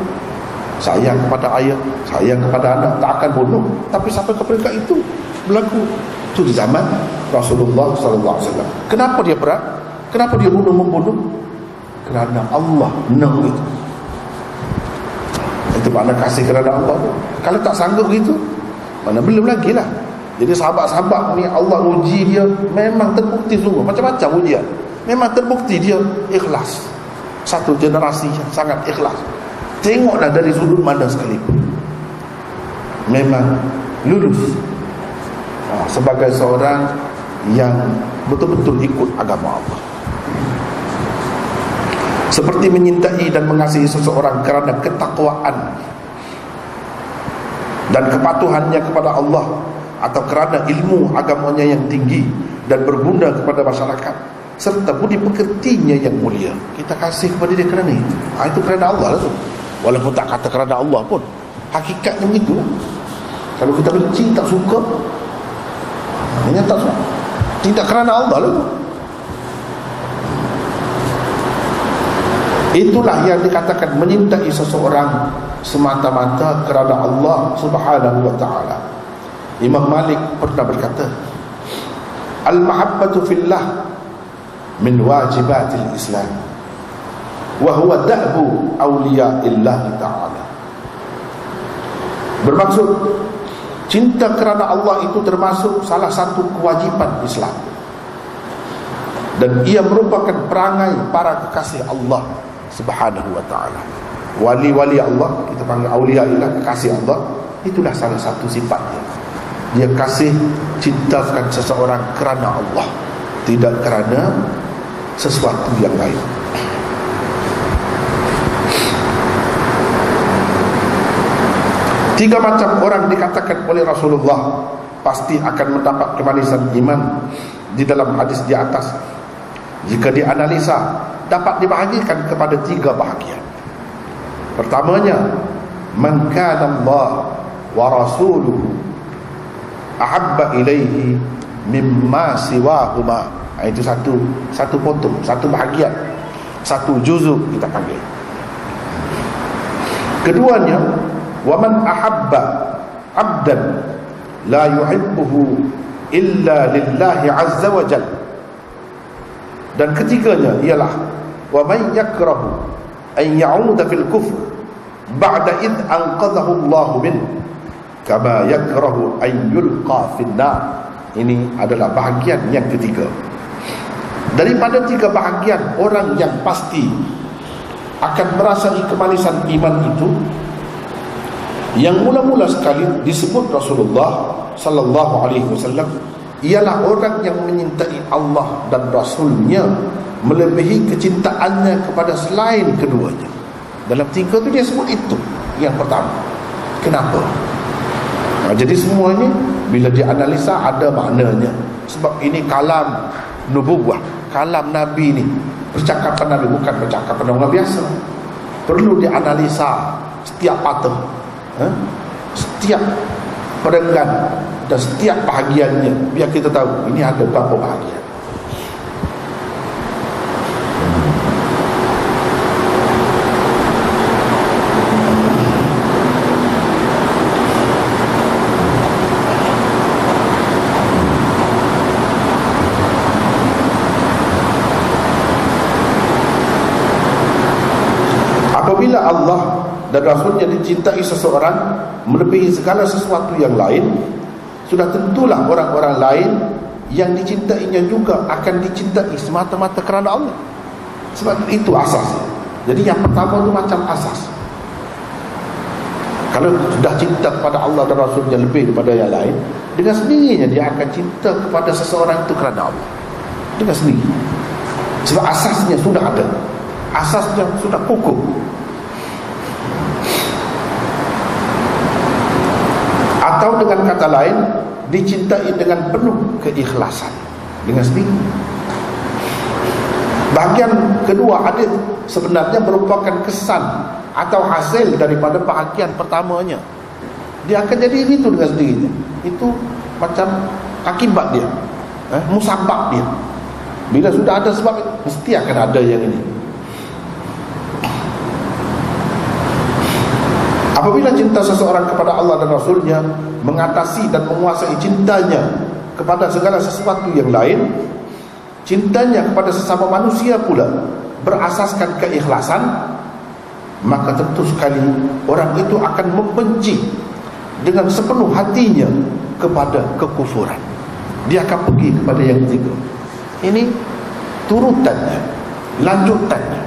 Sayang kepada ayah, sayang kepada anak, tak akan bunuh. Tapi sampai ke peringkat itu berlaku. Itu di zaman Rasulullah SAW. Kenapa dia perang? Kenapa dia membunuh? Kerana Allah nak itu. Itu makna kasih kerana Allah tu. Kalau tak sanggup gitu, mana belum lagi lah. Jadi sahabat-sahabat ni Allah uji dia, memang terbukti sungguh. Macam-macam ujian, memang terbukti dia ikhlas. Satu generasi yang sangat ikhlas. Tengoklah dari sudut mana sekalipun, memang lulus sebagai seorang yang betul-betul ikut agama Allah. Seperti menyintai dan mengasihi seseorang kerana ketakwaan dan kepatuhannya kepada Allah atau kerana ilmu agamanya yang tinggi dan berguna kepada masyarakat, serta budi pekertinya yang mulia. Kita kasih kepada dia kerana itu. Itu kerana Allah lah tu. Walaupun tak kata kerana Allah pun, hakikatnya begitu lah. Kalau kita benci, tak suka, hanya tak suka, tidak kerana Allah lah tu. Itulah yang dikatakan menyintai seseorang semata-mata kerana Allah Subhanahu wa ta'ala. Imam Malik pernah berkata, al-mahabbatu fillah min wajibatil Islam wa huwa da'bu awliya'illah ta'ala. Bermaksud, cinta kerana Allah itu termasuk salah satu kewajipan Islam, dan ia merupakan perangai para kekasih Allah Subhanahu wa ta'ala. Wali-wali Allah, kita panggil awliya'illah, kekasih Allah, itulah salah satu sifatnya. Dia kasih, cintakan seseorang kerana Allah, tidak kerana sesuatu yang lain. Tiga macam orang dikatakan oleh Rasulullah pasti akan mendapat kemanisan iman di dalam hadis di atas. Jika dianalisa, dapat dibahagikan kepada tiga bahagian. Pertamanya, man kana Allah wa rasuluhu ahabba ilaihi mimma siwahuma. Itu satu potong, satu bahagian, satu juzuk kita panggil. Keduanya, wa man ahabba abdan la yuhibbuhu illa lillahi azza wa jalla. Dan ketiganya ialah wa man yakrahu an ya'uda fil kufr ba'da id anqadhahu Allah min kama yakrahu an yulqa fin nar. Ini adalah bahagian yang ketiga. Daripada tiga bahagian orang yang pasti akan merasai kemanisan iman itu, yang mula-mula sekali disebut Rasulullah sallallahu alaihi wasallam ialah orang yang menyintai Allah dan Rasulnya melebihi kecintaannya kepada selain keduanya. Dalam tiga itu dia sebut itu yang pertama. Kenapa? Jadi semua ini bila dianalisa ada maknanya. Sebab ini kalam nubuwah, kalam Nabi ni, percakapan Nabi, bukan percakapan orang biasa. Perlu dianalisa setiap patah, setiap perenggan dan setiap bahagiannya, biar kita tahu ini ada berapa bahagian. Apabila Allah dan Rasulnya dicintai seseorang melebihi segala sesuatu yang lain, sudah tentulah orang-orang lain yang dicintainya juga akan dicintai semata-mata kerana Allah. Sebab itu asas. Jadi yang pertama itu macam asas. Kalau sudah cinta kepada Allah dan Rasulnya lebih daripada yang lain, dengan sendirinya dia akan cinta kepada seseorang itu kerana Allah, dengan sendiri. Sebab asasnya sudah ada, asasnya sudah kukuh. Atau dengan kata lain, dicintai dengan penuh keikhlasan, dengan sendiri. Bahagian kedua hadis sebenarnya merupakan kesan atau hasil daripada bahagian pertamanya. Dia akan jadi itu dengan sendirinya. Itu macam akibat dia, musabab dia. Bila sudah ada sebab, mesti akan ada yang ini. Apabila cinta seseorang kepada Allah dan Rasulnya mengatasi dan menguasai cintanya kepada segala sesuatu yang lain, cintanya kepada sesama manusia pula berasaskan keikhlasan, maka tentu sekali orang itu akan membenci dengan sepenuh hatinya kepada kekufuran. Dia akan pergi kepada yang ketiga. Ini turutannya, lanjutannya.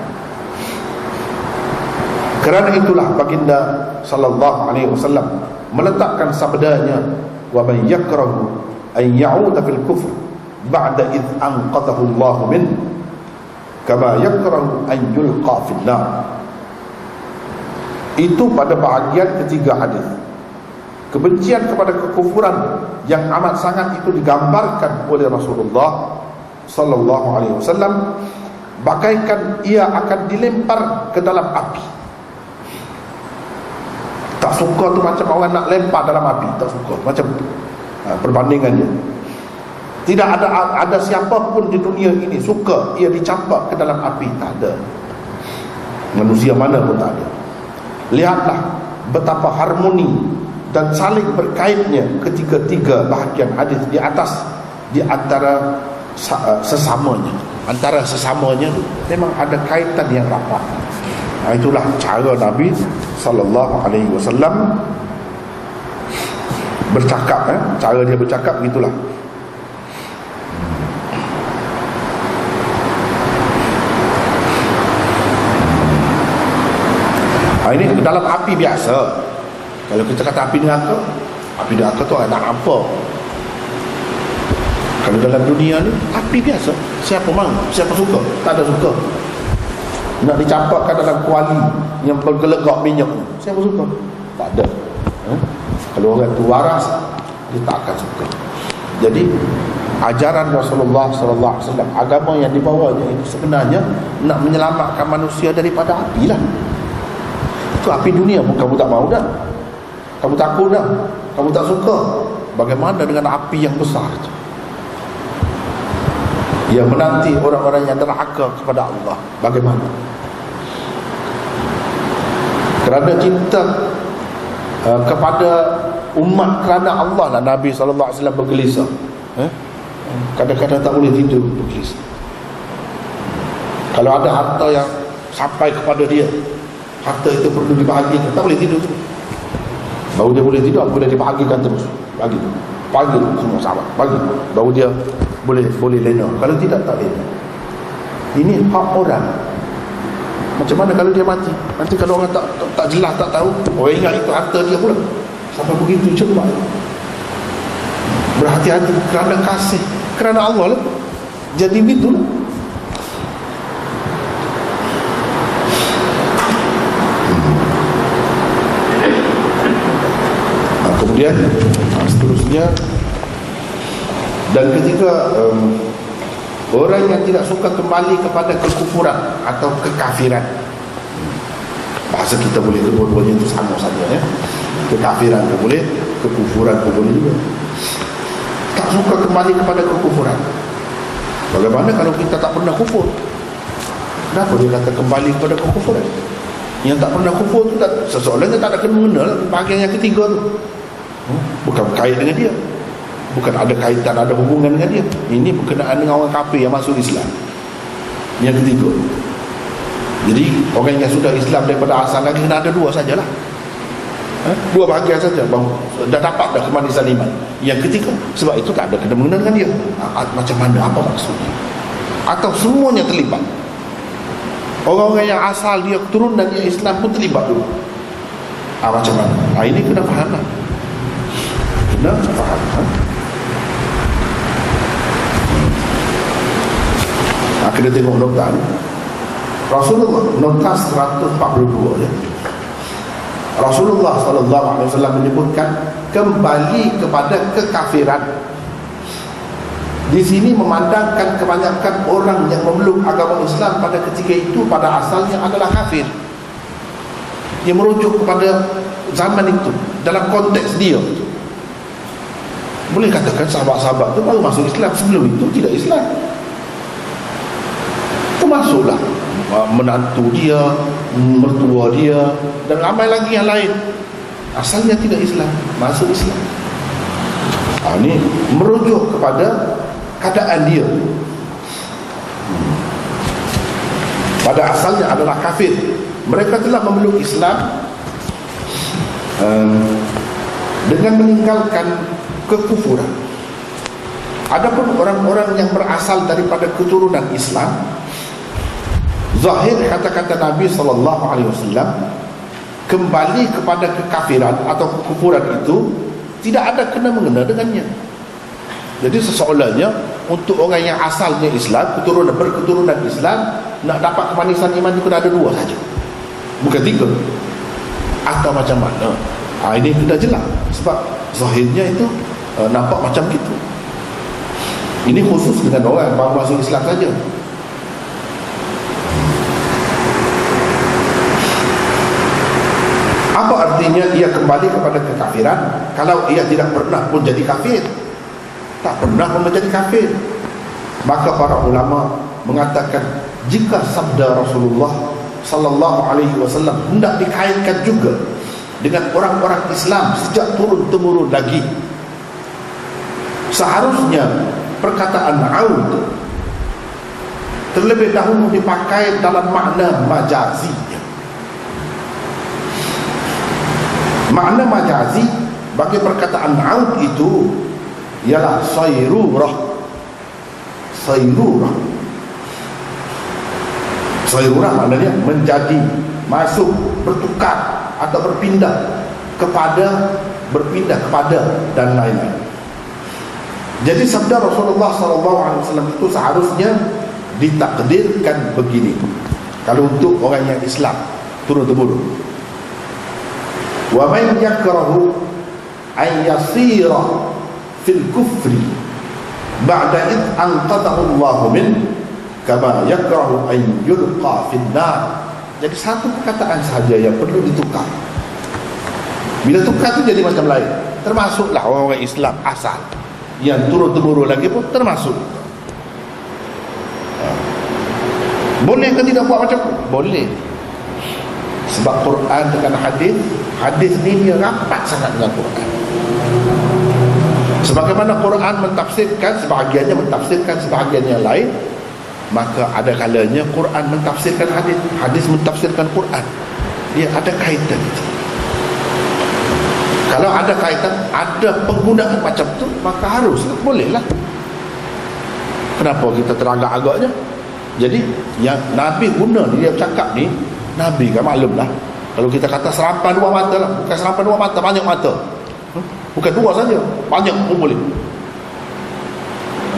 Kerana itulah baginda sallallahu alaihi wasallam meletakkan sabdanya, wa man yakrahu an ya'uda fil kufr ba'da id anqadhahu Allah min kama yakrahu an yulqa fil nar. Itu pada bahagian ketiga hadis. kebencian kepada kekufuran yang amat sangat itu digambarkan oleh Rasulullah sallallahu alaihi wasallam bagaikan ia akan dilempar ke dalam api. Tak suka tu macam orang nak lempar dalam api, tak suka macam perbandingannya. Tidak ada siapa pun di dunia ini suka ia dicampak ke dalam api, tak ada. Manusia mana pun tak ada. Lihatlah betapa harmoni dan saling berkaitnya ketiga-tiga bahagian hadis di atas di antara sesamanya. Antara sesamanya memang ada kaitan yang rapat. Itulah cara Nabi sallallahu alaihi wasallam bercakap, cara dia bercakap begitulah. Ini dalam api biasa. Kalau kita kata api neraka tu nak apa? Kalau dalam dunia ni api biasa, siapa mahu, siapa suka? Tak ada suka. Nak dicampakkan dalam kuali yang bergelegak minyak, siapa suka? Tak ada. Kalau orang tu waras, dia tak akan suka. Jadi ajaran Rasulullah sallallahu alaihi wasallam, agama yang dibawanya ini sebenarnya nak menyelamatkan manusia daripada api lah. Itu api dunia pun kamu tak mahu dah. Kamu takut dah. Kamu tak suka. Bagaimana dengan api yang besar itu, yang menanti orang-orang yang derhaka kepada Allah? Bagaimana? Kerana cinta kepada umat kerana Allah lah Nabi SAW bergelisah. Kadang-kadang tak boleh tidur bergelisah. Kalau ada harta yang sampai kepada dia, harta itu perlu dibahagikan, tak boleh tidur tu. Baru dia boleh tidur, boleh dibahagikan terus. Bagi semua sahabat, bagi. Baru dia boleh lena. Kalau tidak, tak lena. Ini hak orang. Macam mana kalau dia mati? Nanti kalau orang tak jelas, tak tahu, orang ingat itu harta dia pula. Sampai begitu cepat. Berhati-hati kerana kasih, kerana Allah lah. Jadi begitu lah. Kemudian seterusnya, dan ketika orang yang tidak suka kembali kepada kekufuran atau kekafiran, bahasa kita boleh kedua-duanya itu sama saja ya. Kekafiran pun boleh, kekufuran pun boleh juga. Tak suka kembali kepada kekufuran. Bagaimana kalau kita tak pernah kufur? Kenapa dia kata kembali kepada kekufuran? Yang tak pernah kufur tu seseorang tak ada kena-mengena bahagian yang ketiga tu. Bukan kait dengan dia, bukan ada kaitan, ada hubungan dengan dia. Ini berkenaan dengan orang kafir yang masuk Islam. Yang ketiga. Jadi orang yang sudah Islam daripada asal lagi kena ada dua sajalah. Dua bahagian saja baru dah dapat dah kemanisan iman. Yang ketiga, sebab itu tak ada kena-mengena dengan dia. Macam mana, apa maksudnya? Atau semuanya terlibat? Orang-orang yang asal dia keturunan yang Islam pun terlibat dulu. Macam mana? Ini kena faham lah. Kena faham. Kena tengok nota ni. Rasulullah, nota 142 ya. Rasulullah SAW menyebutkan kembali kepada kekafiran. Di sini memandangkan kebanyakan orang yang memeluk agama Islam pada ketika itu pada asalnya adalah kafir. Dia merujuk kepada zaman itu dalam konteks dia. Boleh katakan sahabat-sahabat itu baru masuk Islam, sebelum itu tidak Islam. Termasuklah menantu dia, mertua dia, dan ramai lagi yang lain asalnya tidak Islam, masuk Islam. Ini merujuk kepada keadaan dia. Pada asalnya adalah kafir. Mereka telah memeluk Islam dengan meninggalkan kekufuran. Adapun orang-orang yang berasal daripada keturunan Islam, zahir kata-kata Nabi SAW, kembali kepada kekafiran atau kekufuran itu tidak ada kena-mengena dengannya. Jadi seseolahnya untuk orang yang asalnya Islam, berketurunan Islam, nak dapat kemanisan iman itu ada dua saja, bukan tiga. Atau macam mana? Ini sudah jelas. Sebab zahirnya itu nampak macam gitu. Ini khusus dengan orang baru masuk Islam saja. Apa artinya ia kembali kepada kekafiran kalau ia tidak pernah pun jadi kafir? Tak pernah pun menjadi kafir. Maka para ulama mengatakan jika sabda Rasulullah sallallahu alaihi wasallam hendak dikaitkan juga dengan orang-orang Islam sejak turun-temurun lagi, seharusnya perkataan aud terlebih dahulu dipakai dalam makna majazi. Makna majazi bagi perkataan aud itu ialah sayrurah. Sayrurah maknanya menjadi, masuk, bertukar atau berpindah kepada, dan lain-lain. Jadi sabda Rasulullah SAW itu seharusnya ditakdirkan begini kalau untuk orang yang Islam turun-temurun. Wa man yakrahu an yasira fil kufri ba'da id anqadahu Allah min kama yakrahu an yulqa fil nar. Jadi satu perkataan saja yang perlu ditukar. Bila tukar itu jadi macam lain. Termasuklah orang-orang Islam asal yang turun-temurun lagi pun termasuk. Boleh ke tidak buat macam tu? Boleh. Sebab Quran dengan hadis ni dia rapat sangat dengan Quran. Sebagaimana Quran mentafsirkan sebahagiannya, mentafsirkan sebahagian yang lain, maka ada kalanya Quran mentafsirkan hadis, hadis mentafsirkan Quran. Dia ada kaitan itu. Kalau ada kaitan, ada penggunaan macam tu, maka harus, bolehlah. Kenapa kita teragak-agaknya? Jadi yang Nabi guna dia cakap ni, Nabi kan maklumlah. Kalau kita kata serampan dua mata lah, bukan serampan dua mata, banyak mata. Bukan dua saja, banyak pun boleh.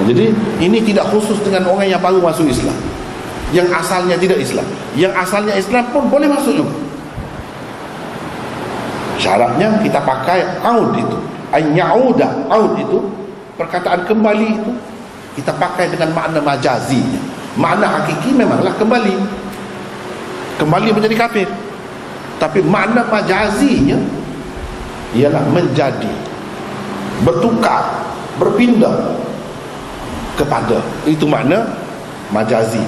Jadi ini tidak khusus dengan orang yang baru masuk Islam, yang asalnya tidak Islam. Yang asalnya Islam pun boleh masuk juga. Syaratnya kita pakai aud itu, an-ya'uda, aud itu, perkataan kembali itu kita pakai dengan makna majazinya. Makna hakiki memanglah kembali menjadi kafir. Tapi makna majazinya ialah menjadi, bertukar, berpindah kepada. Itu makna majazi.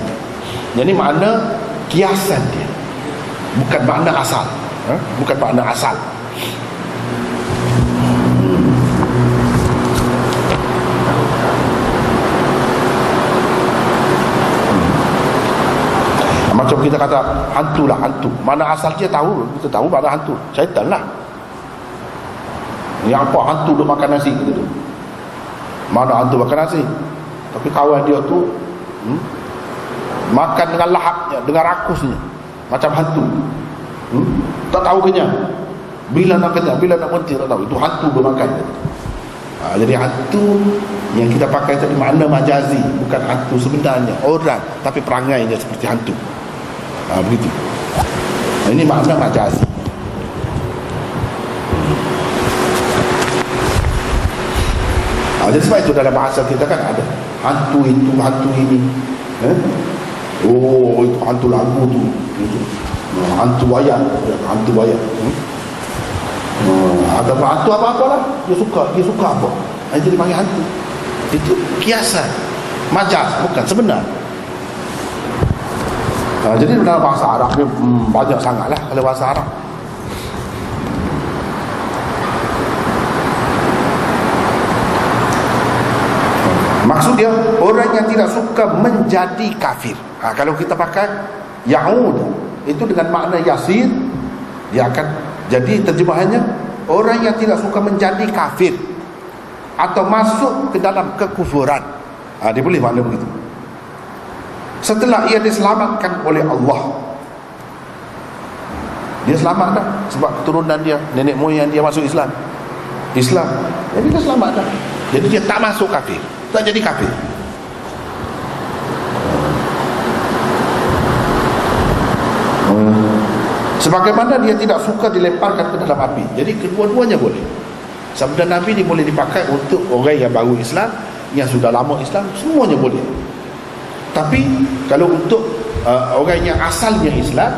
Jadi makna kiasan dia, bukan makna asal. Bukan makna asal. Macam kita kata hantu lah, hantu. Mana asal dia tahu? Kita tahu mana hantu. Syaitan lah. Yang apa hantu duk makan nasi gitu tu. Mana hantu makan nasi? Tapi kawan dia tu makan dengan lahapnya, dengan rakusnya, macam hantu. Tak tahu kenyang. Bila nak kenyang, bila nak berhenti tak tahu. Itu hantu bermakan. Jadi hantu yang kita pakai tadi makna majazi, bukan hantu sebenarnya orang, tapi perangainya seperti hantu. Begitu. Ini makna majazi. Jadi sebab itu dalam bahasa kita kan ada hantu itu, hantu ini. Oh, itu hantu lagu tu. Hantu wayang. Ada hantu apa-apa lah. Dia suka apa. Jadi panggil hantu. Itu kiasan, majaz, bukan sebenar. Jadi dalam bahasa Arab ni banyak sangat lah kalau bahasa Arab. Maksud dia orang yang tidak suka menjadi kafir. Kalau kita pakai Yahud itu dengan makna yasir, dia akan jadi terjemahannya orang yang tidak suka menjadi kafir atau masuk ke dalam kekufuran. Dia boleh makna begitu. Setelah ia diselamatkan oleh Allah, dia selamat dah sebab keturunan dia, nenek moyang dia masuk Islam. Jadi dia selamat dah. Jadi dia tak masuk kafir, tak jadi kafir. Sebagaimana dia tidak suka dilemparkan ke dalam api. Jadi kedua-duanya boleh. Sabda Nabi ni boleh dipakai untuk orang yang baru Islam, yang sudah lama Islam, semuanya boleh. Tapi kalau untuk orang yang asalnya Islam,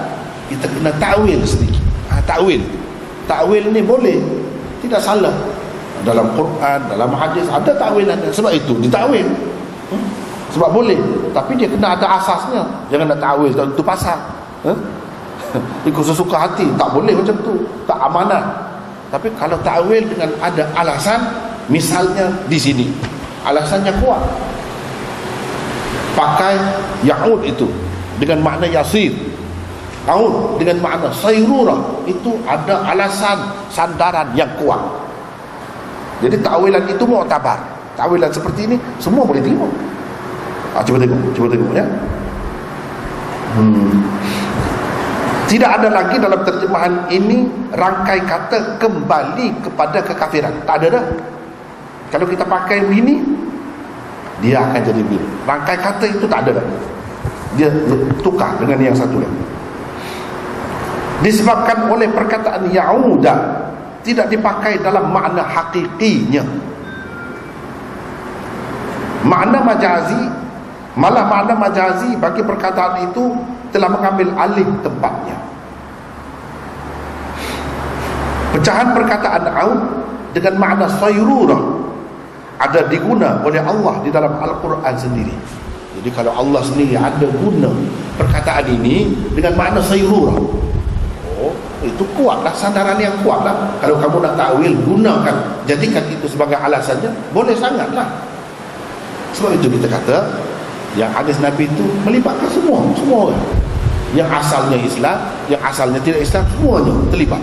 kita kena takwil sedikit. Takwil ni boleh, tidak salah. Dalam Quran, dalam hadis ada takwilan. Sebab itu ditakwil. Sebab boleh, tapi dia kena ada asasnya. Jangan nak takwil tak tentu pasal. Ikut sesuka hati, tak boleh macam tu, tak amanah. Tapi kalau takwil dengan ada alasan, misalnya di sini alasannya kuat, pakai ya'ud itu dengan makna yasir, aud dengan makna sayrurah, itu ada alasan sandaran yang kuat. Jadi takwilan itu mu'tabar. Takwilan seperti ini semua boleh terima. Cuba tengok ya. Tidak ada lagi dalam terjemahan ini rangkai kata kembali kepada kekafiran. Tak ada dah. Kalau kita pakai begini, dia akan jadi begini. Rangkai kata itu tak ada dah. Dia tukar dengan yang satu lagi. Disebabkan oleh perkataan ya'uda, tidak dipakai dalam makna hakikinya. Makna majazi, malah makna majazi bagi perkataan itu telah mengambil alih tempatnya. Pecahan perkataan aud dengan makna sayrurah ada diguna oleh Allah di dalam Al-Quran sendiri. Jadi kalau Allah sendiri ada guna perkataan ini dengan makna sayrurah, itu kuatlah, sandaran yang kuatlah. Kalau kamu nak takwil, gunakan, jadikan itu sebagai alasannya, boleh sangatlah. Sebab itu kita kata yang hadis Nabi itu melibatkan semua orang. Yang asalnya Islam, yang asalnya tidak Islam, semuanya terlibat.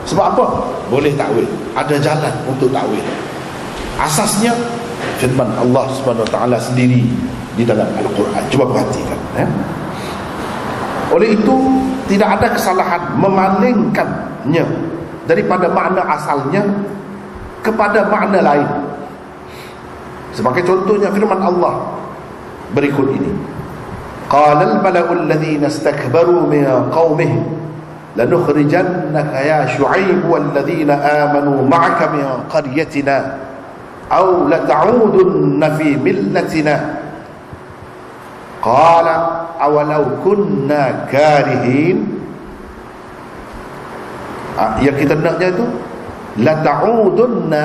Sebab apa? Boleh takwil, ada jalan untuk takwil. Asasnya firman Allah Subhanahu Wa Taala sendiri di dalam Al-Quran. Cuba perhatikan ya. Oleh itu tidak ada kesalahan memalingkannya daripada makna asalnya kepada makna lain. Sebagai contohnya firman Allah berikut ini. Qala al-mala'u alladhina istakbaru min qaumih lanukhrijannaka ya Shu'aib walladhina amanu ma'aka min qaryatina aw lata'udunna fi millatina. Qala awalau kunna karihin. Yang kita naknya itu lata'udunna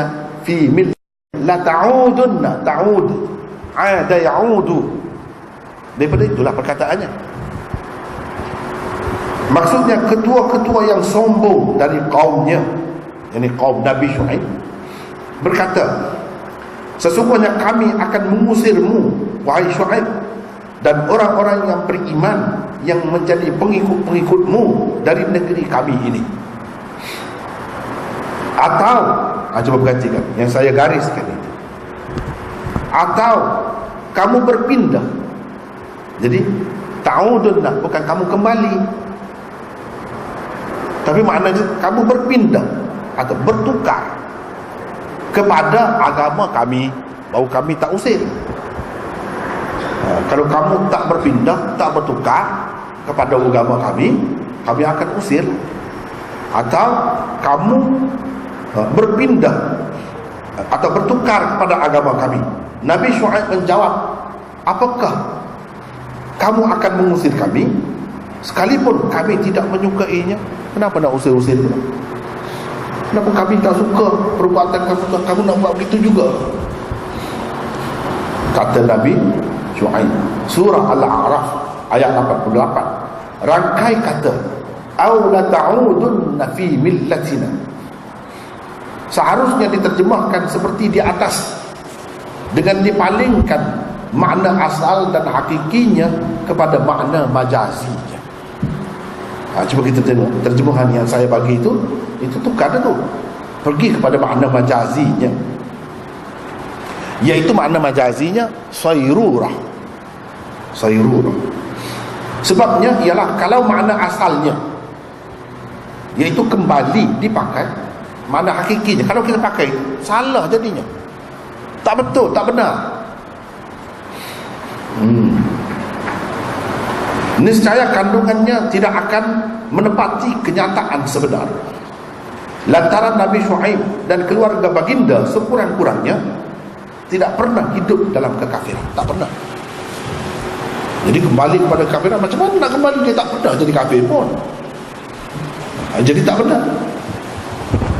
fi millatina. Lata'udunna, ta'ud, ada ya'udu, daripada itulah perkataannya. Maksudnya ketua-ketua yang sombong dari kaumnya, yakni kaum Nabi Shu'aib, berkata, sesungguhnya kami akan mengusirmu wahai Shu'aib dan orang-orang yang beriman yang menjadi pengikut-pengikutmu dari negeri kami ini. Atau coba perhatikan yang saya gariskan itu. Atau kamu berpindah. Jadi ta'udunna bukan kamu kembali, tapi maknanya kamu berpindah atau bertukar kepada agama kami, baru kami tak usir. Kalau kamu tak berpindah, tak bertukar kepada agama kami, kami akan usir. Atau kamu berpindah atau bertukar kepada agama kami. Nabi Shu'aib menjawab, apakah kamu akan mengusir kami sekalipun kami tidak menyukainya? Kenapa nak usir-usir? Kenapa kami tak suka perbuatan kamu nak buat begitu juga? Kata Nabi Shu'aib, surah Al-A'raf ayat 88, rangkai kata aw la ta'udunna fi millatina, seharusnya diterjemahkan seperti di atas dengan dipalingkan makna asal dan hakikinya kepada makna majazinya. Cuba kita tengok terjemahan yang saya bagi itu tukar dah tu, pergi kepada makna majazinya, iaitu makna majazinya sayrurah. Sebabnya ialah kalau makna asalnya iaitu kembali dipakai, makna hakikinya kalau kita pakai salah jadinya, tak betul, tak benar. Niscaya kandungannya tidak akan menepati kenyataan sebenar. lantaran Nabi Syuaib dan keluarga baginda sekurang-kurangnya tidak pernah hidup dalam kekafiran, tak pernah. Jadi kembali kepada kekafiran, macam mana nak kembali? Dia tak pernah jadi kafir pun, jadi tak pernah.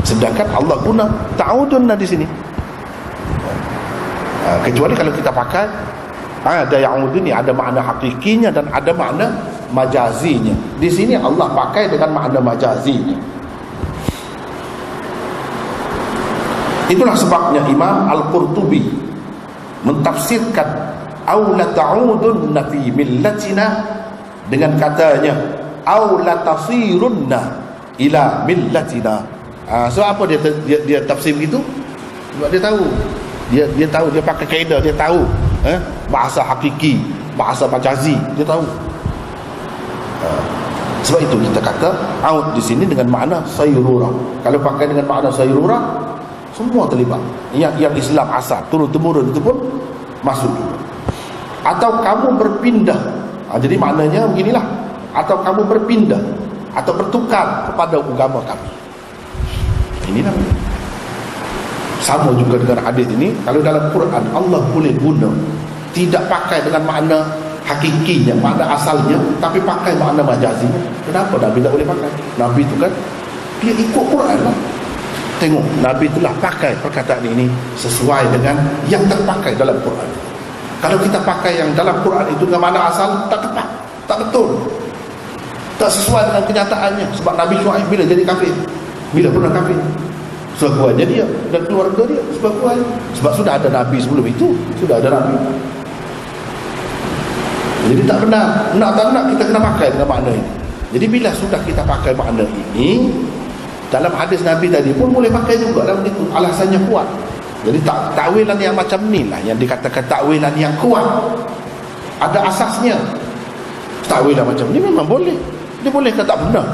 Sedangkan Allah guna ta'udun di sini. Kecuali kalau kita pakai ada yang ini, ada makna hakikinya dan ada makna majazinya. Di sini Allah pakai dengan makna majazinya. Itulah sebabnya Imam Al-Qurtubi mentafsirkan aw la ta'udunna fi millatina dengan katanya aw la tasirunna ila millatina. So apa dia tafsir begitu? Sebab dia tahu, dia tahu, dia pakai kaedah, dia tahu bahasa hakiki, bahasa majazi, dia tahu. Sebab itu kita kata aud di sini dengan makna sayrurah. Kalau pakai dengan makna sayrurah, semua terlibat. Yang Islam asal turun temurun itu pun masuk juga. Atau kamu berpindah, jadi maknanya beginilah, atau kamu berpindah atau bertukar kepada agama kami. Inilah sama juga dengan hadis ini. Kalau dalam Quran Allah boleh guna, tidak pakai dengan makna hakikinya, makna asalnya, tapi pakai makna majazinya. Kenapa Nabi tak boleh pakai? Nabi itu kan dia ikut Quran lah. Tengok, Nabi itulah pakai perkataan ini sesuai dengan yang terpakai dalam Quran. Kalau kita pakai yang dalam Quran itu dengan makna asal, tak tepat, tak betul, tak sesuai dengan kenyataannya. Sebab Nabi Syuaib bila jadi kafir? Bila pernah kafir? Sebaguannya dia dan keluarga dia sebaguan. Sebab sudah ada Nabi sebelum itu, sudah ada Nabi. Jadi tak pernah, nak kita kena pakai dengan makna ini. Jadi bila sudah kita pakai makna ini, dalam hadis Nabi tadi pun boleh pakai juga dalam itu, alasannya kuat. Jadi takwilan yang macam ni lah yang dikatakan takwilan yang kuat, ada asasnya. Takwilan macam ni memang boleh. Dia boleh kata tak benar.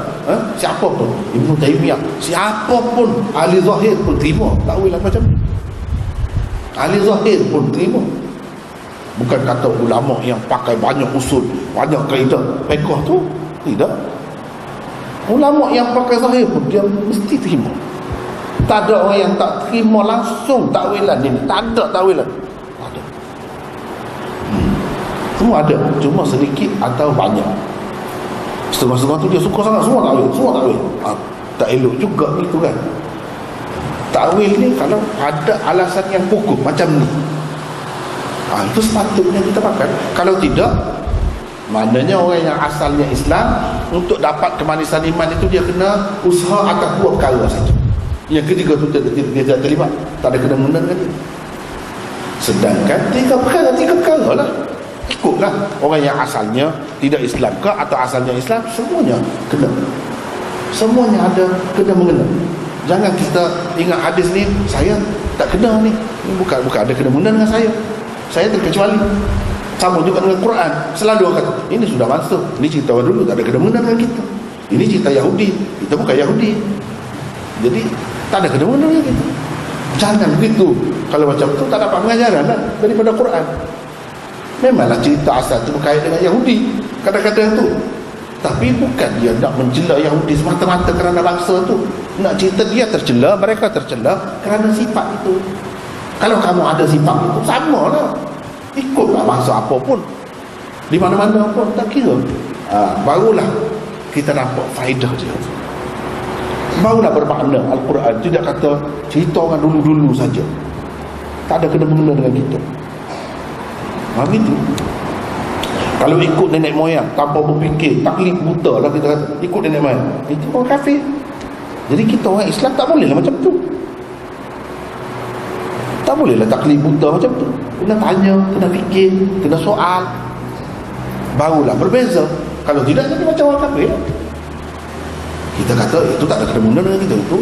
Siapa pun, Ibnu Taimiyah, siapa pun, ahli zahir pun terima takwilan macam ni. Ahli zahir pun terima. Bukan kata ulama yang pakai banyak usul, banyak kaedah fiqh tu, tidak. Ulama yang pakai zahir pun dia mesti terima. Tak ada orang yang tak terima langsung takwilan ini. Tak ada takwilan. Tak ada. Semua ada, cuma sedikit atau banyak. Setengah-setengah tu dia suka sangat, semua takwil. Tak elok juga itu kan. Takwil ni kalau ada alasan yang pokok macam ni, itu sepatutnya kita pakai. Kalau tidak, maknanya orang yang asalnya Islam, untuk dapat kemanisan iman itu dia kena usaha atas dua perkara saja. Yang ketiga tu dia tak terlibat, tak ada kena-mena dengan dia. Sedangkan tiga perkara lah. Ikutlah orang yang asalnya tidak Islam ke atau asalnya Islam, semuanya kena. Semuanya ada kena mengena. Jangan kita ingat hadis ni, saya tak kena ni. Ini bukan ada kena-mena dengan saya. Saya terkecuali. Sama juga dengan Quran. Selalu orang kata, ini sudah masuk, ini cerita orang dulu, tak ada kena-mena dengan kita. Ini cerita Yahudi, kita bukan Yahudi. Jadi tak ada kena-mena dengan kita. Jangan begitu. Kalau macam tu tak dapat pengajaran lah daripada Quran. Memanglah cerita asal itu berkait dengan Yahudi, kadang-kadang tu. Tapi bukan dia nak mencela Yahudi semata-mata kerana bangsa tu. Nak cerita dia tercela, mereka tercela kerana sifat itu. Kalau kamu ada sifat itu, sama lah, ikutlah bangsa apa pun, di mana-mana pun, tak kira. Barulah kita nampak faedah dia. Barulah bermakna Al-Quran. Tidak kata cerita orang dulu-dulu saja, tak ada kena-mengena dengan kita. Begitu. Kalau ikut nenek moyang tanpa berfikir, taklid buta lah kita kata, ikut nenek moyang, itu orang kafir. Jadi kita orang Islam tak boleh lah macam tu. Tak boleh lah taklid buta macam tu. Kena tanya, kena fikir, kena soal, barulah berbeza. Kalau tidak, jadi macam orang kafir. Kita kata itu tak ada kena-mengena dengan kita, itu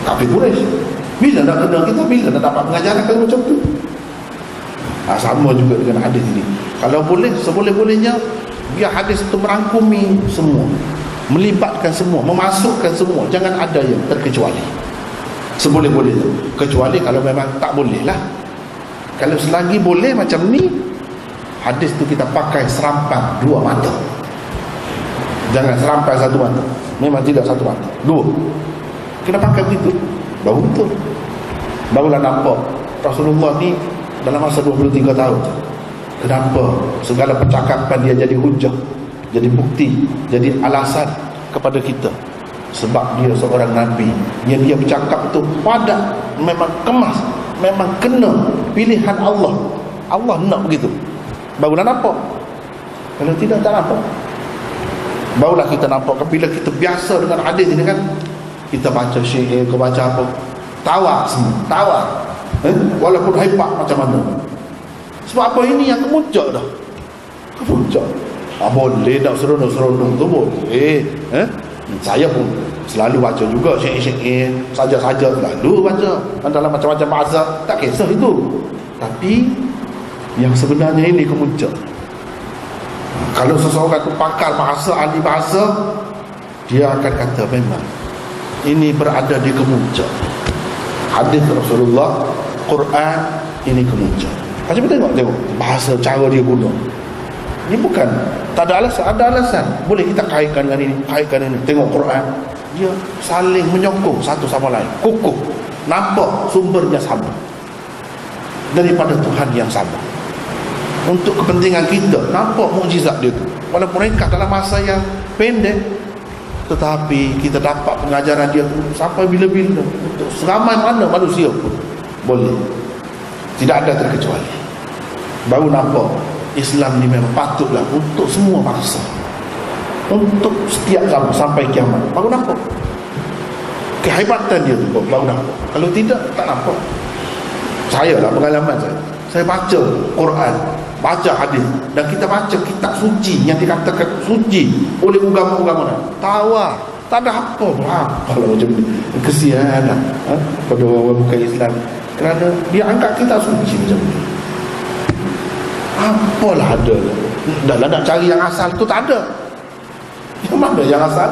kafir Quraisy. Bila nak kena kita, bila nak dapat pengajaran kalau macam tu. Sama juga dengan hadis ini. Kalau boleh, seboleh-bolehnya biar hadis itu merangkumi semua, melibatkan semua, memasukkan semua. Jangan ada yang terkecuali. Seboleh-bolehnya. Kecuali kalau memang tak boleh lah. Kalau selagi boleh macam ni, hadis tu kita pakai serampan dua mata. Jangan serampan satu mata. Memang tidak satu mata, dua. Kena pakai begitu. Baru betul. Barulah nampak Rasulullah ni dalam masa 23 tahun. Kenapa segala percakapan dia jadi hujah, jadi bukti, jadi alasan kepada kita? Sebab dia seorang Nabi yang dia bercakap itu padat, memang kemas, memang kena pilihan Allah. Allah nak begitu. Barulah nampak. Kalau tidak, tak nampak. Barulah kita nampak. Bila kita biasa dengan hadis ini kan, kita baca syair, kita baca apa, tawa semua, tawa. Walaupun hebat macam mana. Sebab apa, ini yang kemuncak dah. Kemuncak. Boleh tak seronok-seronok tu boleh. Saya pun selalu baca juga syair-syair, saja-saja selalu baca dalam macam-macam bahasa, tak kisah itu. Tapi yang sebenarnya ini kemuncak. Kalau seseorang itu pakar bahasa, ahli bahasa, dia akan kata memang ini berada di kemuncak. Hadis Rasulullah, Quran, ini kemuncak. Macam tengok bahasa, cara dia guna. Ini bukan, tak ada alasan, ada alasan. Boleh kita kaitkan dengan ini, kaitkan ini. Tengok Quran, dia saling menyokong satu sama lain, kukuh, nampak sumbernya sama daripada Tuhan yang sama. Untuk kepentingan kita, nampak mukjizat dia tu. Walaupun mereka dalam masa yang pendek, tetapi kita dapat pengajaran dia sampai bila-bila, untuk seramai mana manusia pun boleh. Tidak ada terkecuali. Baru nampak Islam ni memang patutlah untuk semua bangsa, untuk setiap zaman sampai kiamat. Baru nampak kehebatan dia tu, baru nampak. Kalau tidak, tak nampak. Saya lah, pengalaman saya baca Quran, baca hadis, dan kita baca kitab suci yang dikatakan suci oleh agama-agama tawa, tak ada apa. Kalau macam ni, kesian lah pada orang bukan Islam, kerana dia angkat kitab suci macam ni. Apalah ada, dah nak cari yang asal tu tak ada. Yang mana yang asal?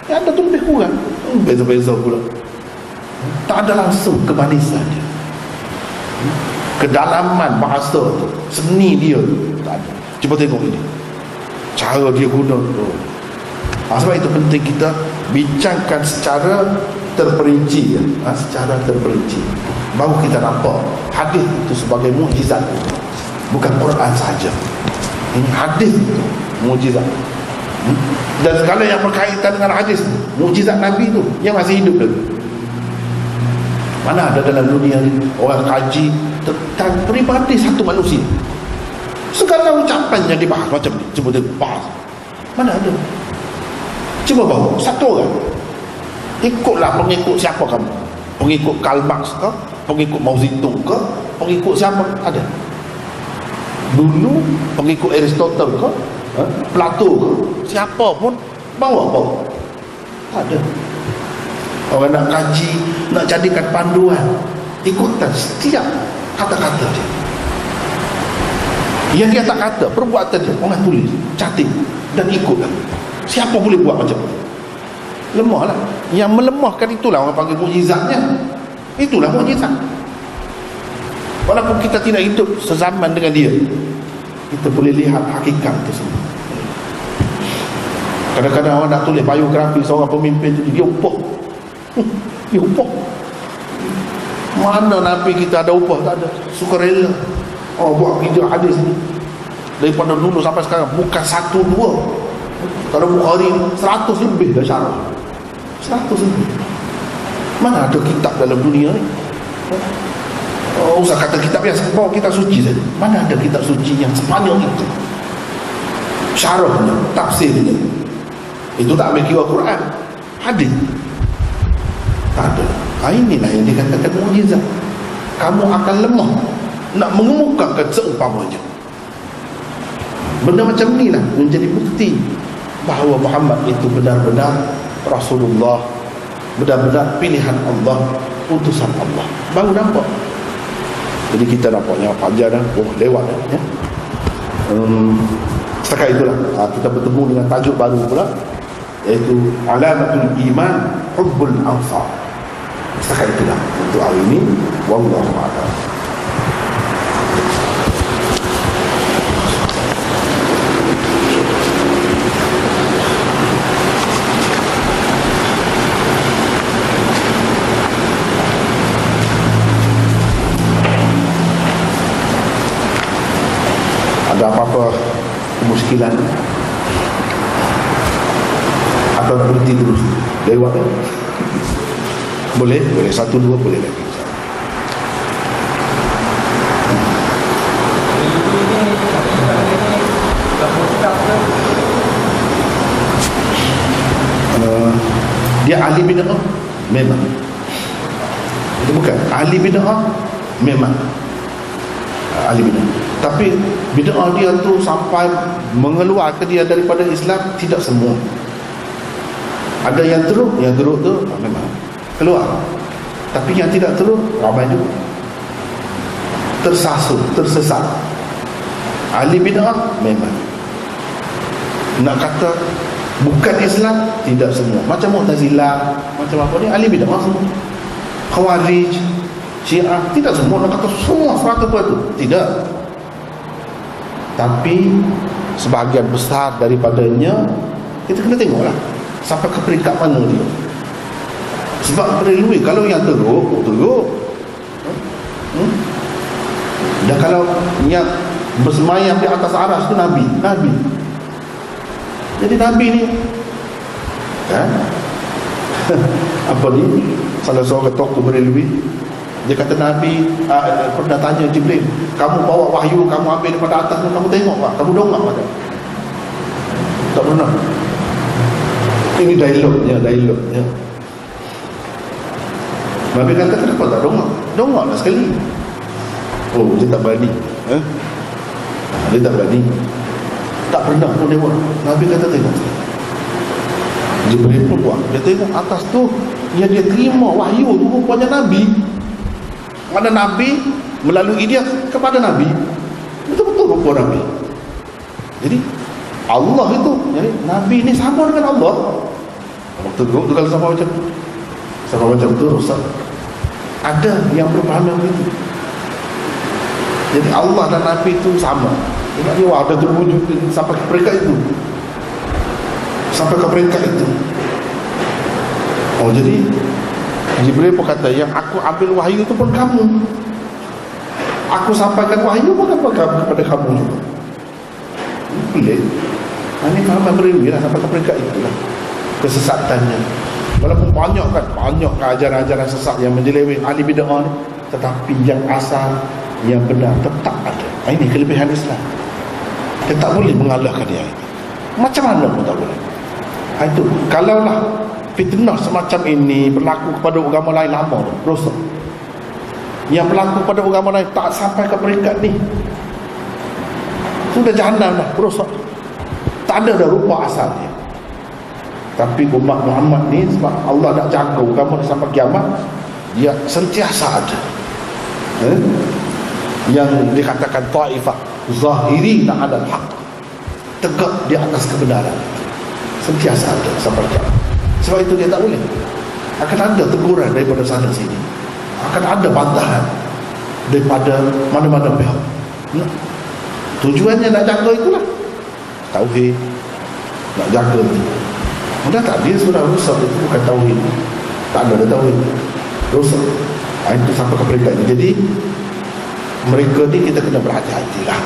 Yang ada tu lebih kurang, beza-beza pula. Tak ada langsung kemanisan dia, kedalaman bahasa tu, seni dia tu tak ada. Cuba tengok ini, cara dia guna tu. Sebab itu penting kita bincangkan secara terperinci, secara terperinci. Baru kita nampak hadis itu sebagai mukjizat, bukan Quran saja. Ini hadis itu mukjizat. Dan segala yang berkaitan dengan hadis, mukjizat Nabi itu yang masih hidup lagi. Mana ada dalam dunia ni orang kaji tentang peribadi satu manusia, segala ucapan yang dibahas macam ni, cuba dia bahas. Mana ada? Cuba bawa satu orang, ikutlah pengikut siapa kamu, pengikut Karl Marx ke, pengikut Mao Zedong ke, pengikut siapa? Ada dulu pengikut Aristotle ke, Plato ke, siapa pun bawa tak ada. Orang nak kaji, nak jadikan panduan, ikutan setiap kata-kata dia. Yang dia tak kata, perbuatan dia orang tulis, catat dan ikutlah. Siapa boleh buat macam tu? Lemahlah. Yang melemahkan itulah orang panggil mukjizatnya. Itulah mukjizat. Walaupun kita tidak hidup sezaman dengan dia, kita boleh lihat hakikat itu semua. Kadang-kadang orang nak tulis biografi seorang pemimpin tu, dia upah. Dia upah. Mana Nabi kita ada upah? Tak ada. Sukarela. Buat video hadis ni daripada dulu sampai sekarang, bukan satu dua. Kalau Bukhari 100 lebih dah syarah, 100 lebih. Mana ada kitab dalam dunia ni? Usah kata kitab yang bawa kitab suci saja. Mana ada kitab suci yang sepanjang itu? Syarahnya, tafsirnya, itu tak ambil kira Quran, hadis. Tak ada. Inilah yang dikatakan mukjizat. Kamu akan lemah nak mengemukakan seumpamanya. Benda macam ni lah menjadi bukti bahawa Muhammad itu benar-benar Rasulullah, benar-benar pilihan Allah, utusan Allah. Baru nampak. Jadi kita nampaknya panjang dah, lewat dah ya. Setakat itulah kita bertemu dengan tajuk baru pula, iaitu Alamatul Iman Hubbul Ansar. Setakat itulah untuk hari ini. Wallahu a'lam. Ada apa-apa kemuskilan atau nak berhenti terus lewat kan? Boleh, 1-2 boleh lagi. Dia ahli bid'ah memang. Itu bukan ahli bid'ah memang ahli bid'ah. Tapi bid'ah dia tu sampai mengeluarkan dia daripada Islam, tidak semua. Ada yang teruk tu memang keluar. Tapi yang tidak teruk ramai juga tersesat. Ahli bid'ah memang. Nak kata bukan Islam, tidak semua. Macam Mu'tazilah, macam apa ni, ahli bid'ah semua. Khawarij, Syiah, tidak semua nak kata semua 100%, tidak. Tapi sebahagian besar daripadanya kita kena tengoklah sampai ke peringkat mana dia. Sebab perlu, kalau yang teruk. Dan kalau yang bersemayam di atas aras tu Nabi. Jadi Nabi ni apa ni, salah seorang tokoh berilmu, dia kata Nabi pernah tanya Jibril, kamu bawa wahyu, kamu ambil daripada atas, kamu tengok tak? Kamu dongak tak? Tak pernah. Ini dialognya. Nabi kata, kenapa tak dongak? Dongaklah sekali. Oh, dia tak berani. Dia tak berani. Tak pernah pun tengok. Nabi kata tengok. Jibril pun buat. Dia tengok atas tu, yang dia terima wahyu tu rupanya Nabi. Mana Nabi melalui dia kepada Nabi. Betul-betul rupa Nabi. Jadi Allah itu, jadi Nabi ni sama dengan Allah. Teruk tu kalau sama macam tu rosak. Ada yang berpaham begitu. Jadi Allah dan Nabi itu sama. Sebab dia ada terwujud sampai ke peringkat itu. Oh, jadi Jibril pun kata, yang aku ambil wahyu itu pun kamu. Aku sampaikan wahyu pun kepada kamu juga. Pelik. Ini faham beriwi lah sampai ke peringkat itu lah. Kesesatannya. Walaupun banyak ajaran-ajaran sesat yang menjeleweng ahli bid'ah ni, tetapi yang asal, yang benar tetap ada. Ini kelebihan Islam. Dia tak boleh mengalahkan dia. Macam mana pun tak boleh. Itu kalaulah fitnah semacam ini berlaku kepada agama lain, lama tu rosak. Yang berlaku pada agama lain tak sampai ke peringkat ni, sudah jahanam dah, rosak. Tak ada dah rupa asalnya. Tapi umat Muhammad ni, sebab Allah nak jaga agama sampai kiamat, dia sentiasa ada. Yang dikatakan ta'ifah zahiri tak ada hak, tegak di atas kebenaran, sentiasa ada sampai kiamat. Sebab itu dia tak boleh. Akan ada teguran daripada sana sini, akan ada bantahan daripada mana-mana pihak. Tujuannya nak jaga itulah tauhid, nak jaga itu. Mudah tak, dia sudah rusak. Itu bukan tauhid, tak ada tauhid, rusak. Itu sampai ke peringkat ini. Jadi mereka ni kita kena berhati-hatilah.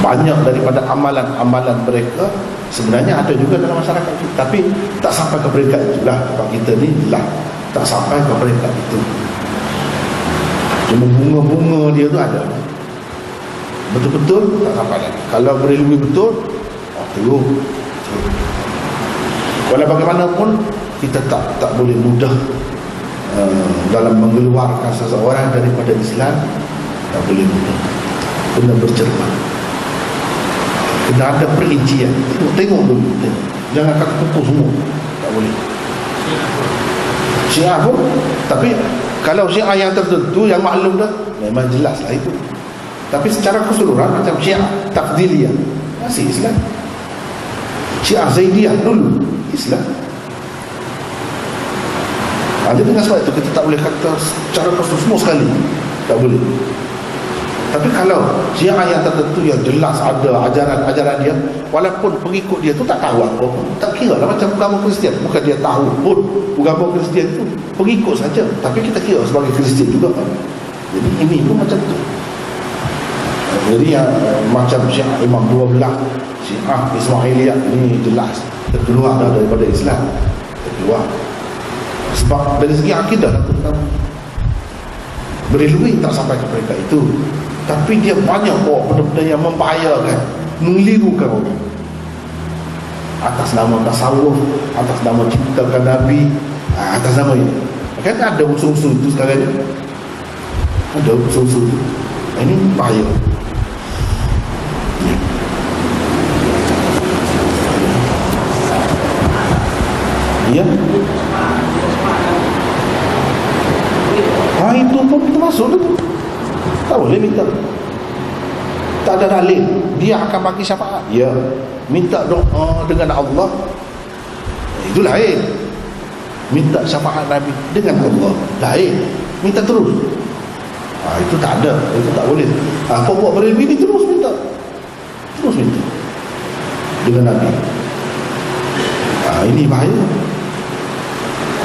Banyak daripada amalan-amalan mereka sebenarnya ada juga dalam masyarakat kita, tapi tak sampai ke peringkat itulah. Sebab kita ni lah tak sampai ke peringkat itu. Cuma bunga-bunga dia tu ada, betul-betul tak sampai lagi. Kalau berilmu betul, teruk. Walau bagaimanapun kita tak boleh mudah dalam mengeluarkan seseorang daripada Islam. Tak boleh mudah, kena bercermat, kena ada perincian. Tengok dulu, jangan kata pukul semua, tak boleh. Syiah pun, tapi kalau Syiah yang tertentu yang maklum dah, memang jelas lah itu. Tapi secara keseluruhan macam Syiah Tafdiliyah masih Islam, Syiah Zaidiyah dulu Islam. Jadi dengan sebab itu kita tak boleh kata secara keseluruhan sekali, tak boleh. Tapi kalau Syiah yang tertentu yang jelas ada ajaran-ajaran dia, walaupun pengikut dia tu tak tahu apa pun, tak kira lah macam agama Kristian. Bukan dia tahu pun agama Kristian tu, pengikut saja, tapi kita kira sebagai Kristian juga. Jadi ini pun macam tu. Jadi yang macam Syiah Imam 12, Syiah Ismailiyah ini jelas terkeluar daripada Islam, terkeluar. Sebab dari segi akidah berilui tak sampai ke mereka itu, tapi dia banyak benda-benda yang membahayakan, mengelirukan orang atas nama tasawuf, atas nama ciptakan Nabi, atas nama ini. Kan ada unsur-unsur itu sekarang ni, ada unsur-unsur itu. Ini bahaya. Ya. Itu pun termasuk tu. Tak boleh minta. Tak ada dalil dia akan bagi syafaat. Ya, minta doa dengan Allah, itu lain. Minta syafaat Nabi dengan Allah lain. Minta terus, itu tak ada, itu tak boleh. Kau buat berilmu ini terus minta dengan Nabi. Ini bahaya.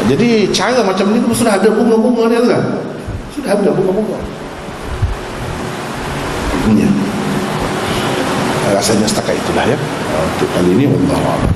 Jadi cara macam ni sudah ada bunga-bunga dia kan? Sudah ada bunga-bunga. Ya. Rasanya setakat itulah ya. Untuk kali ini, wallahu a'lam.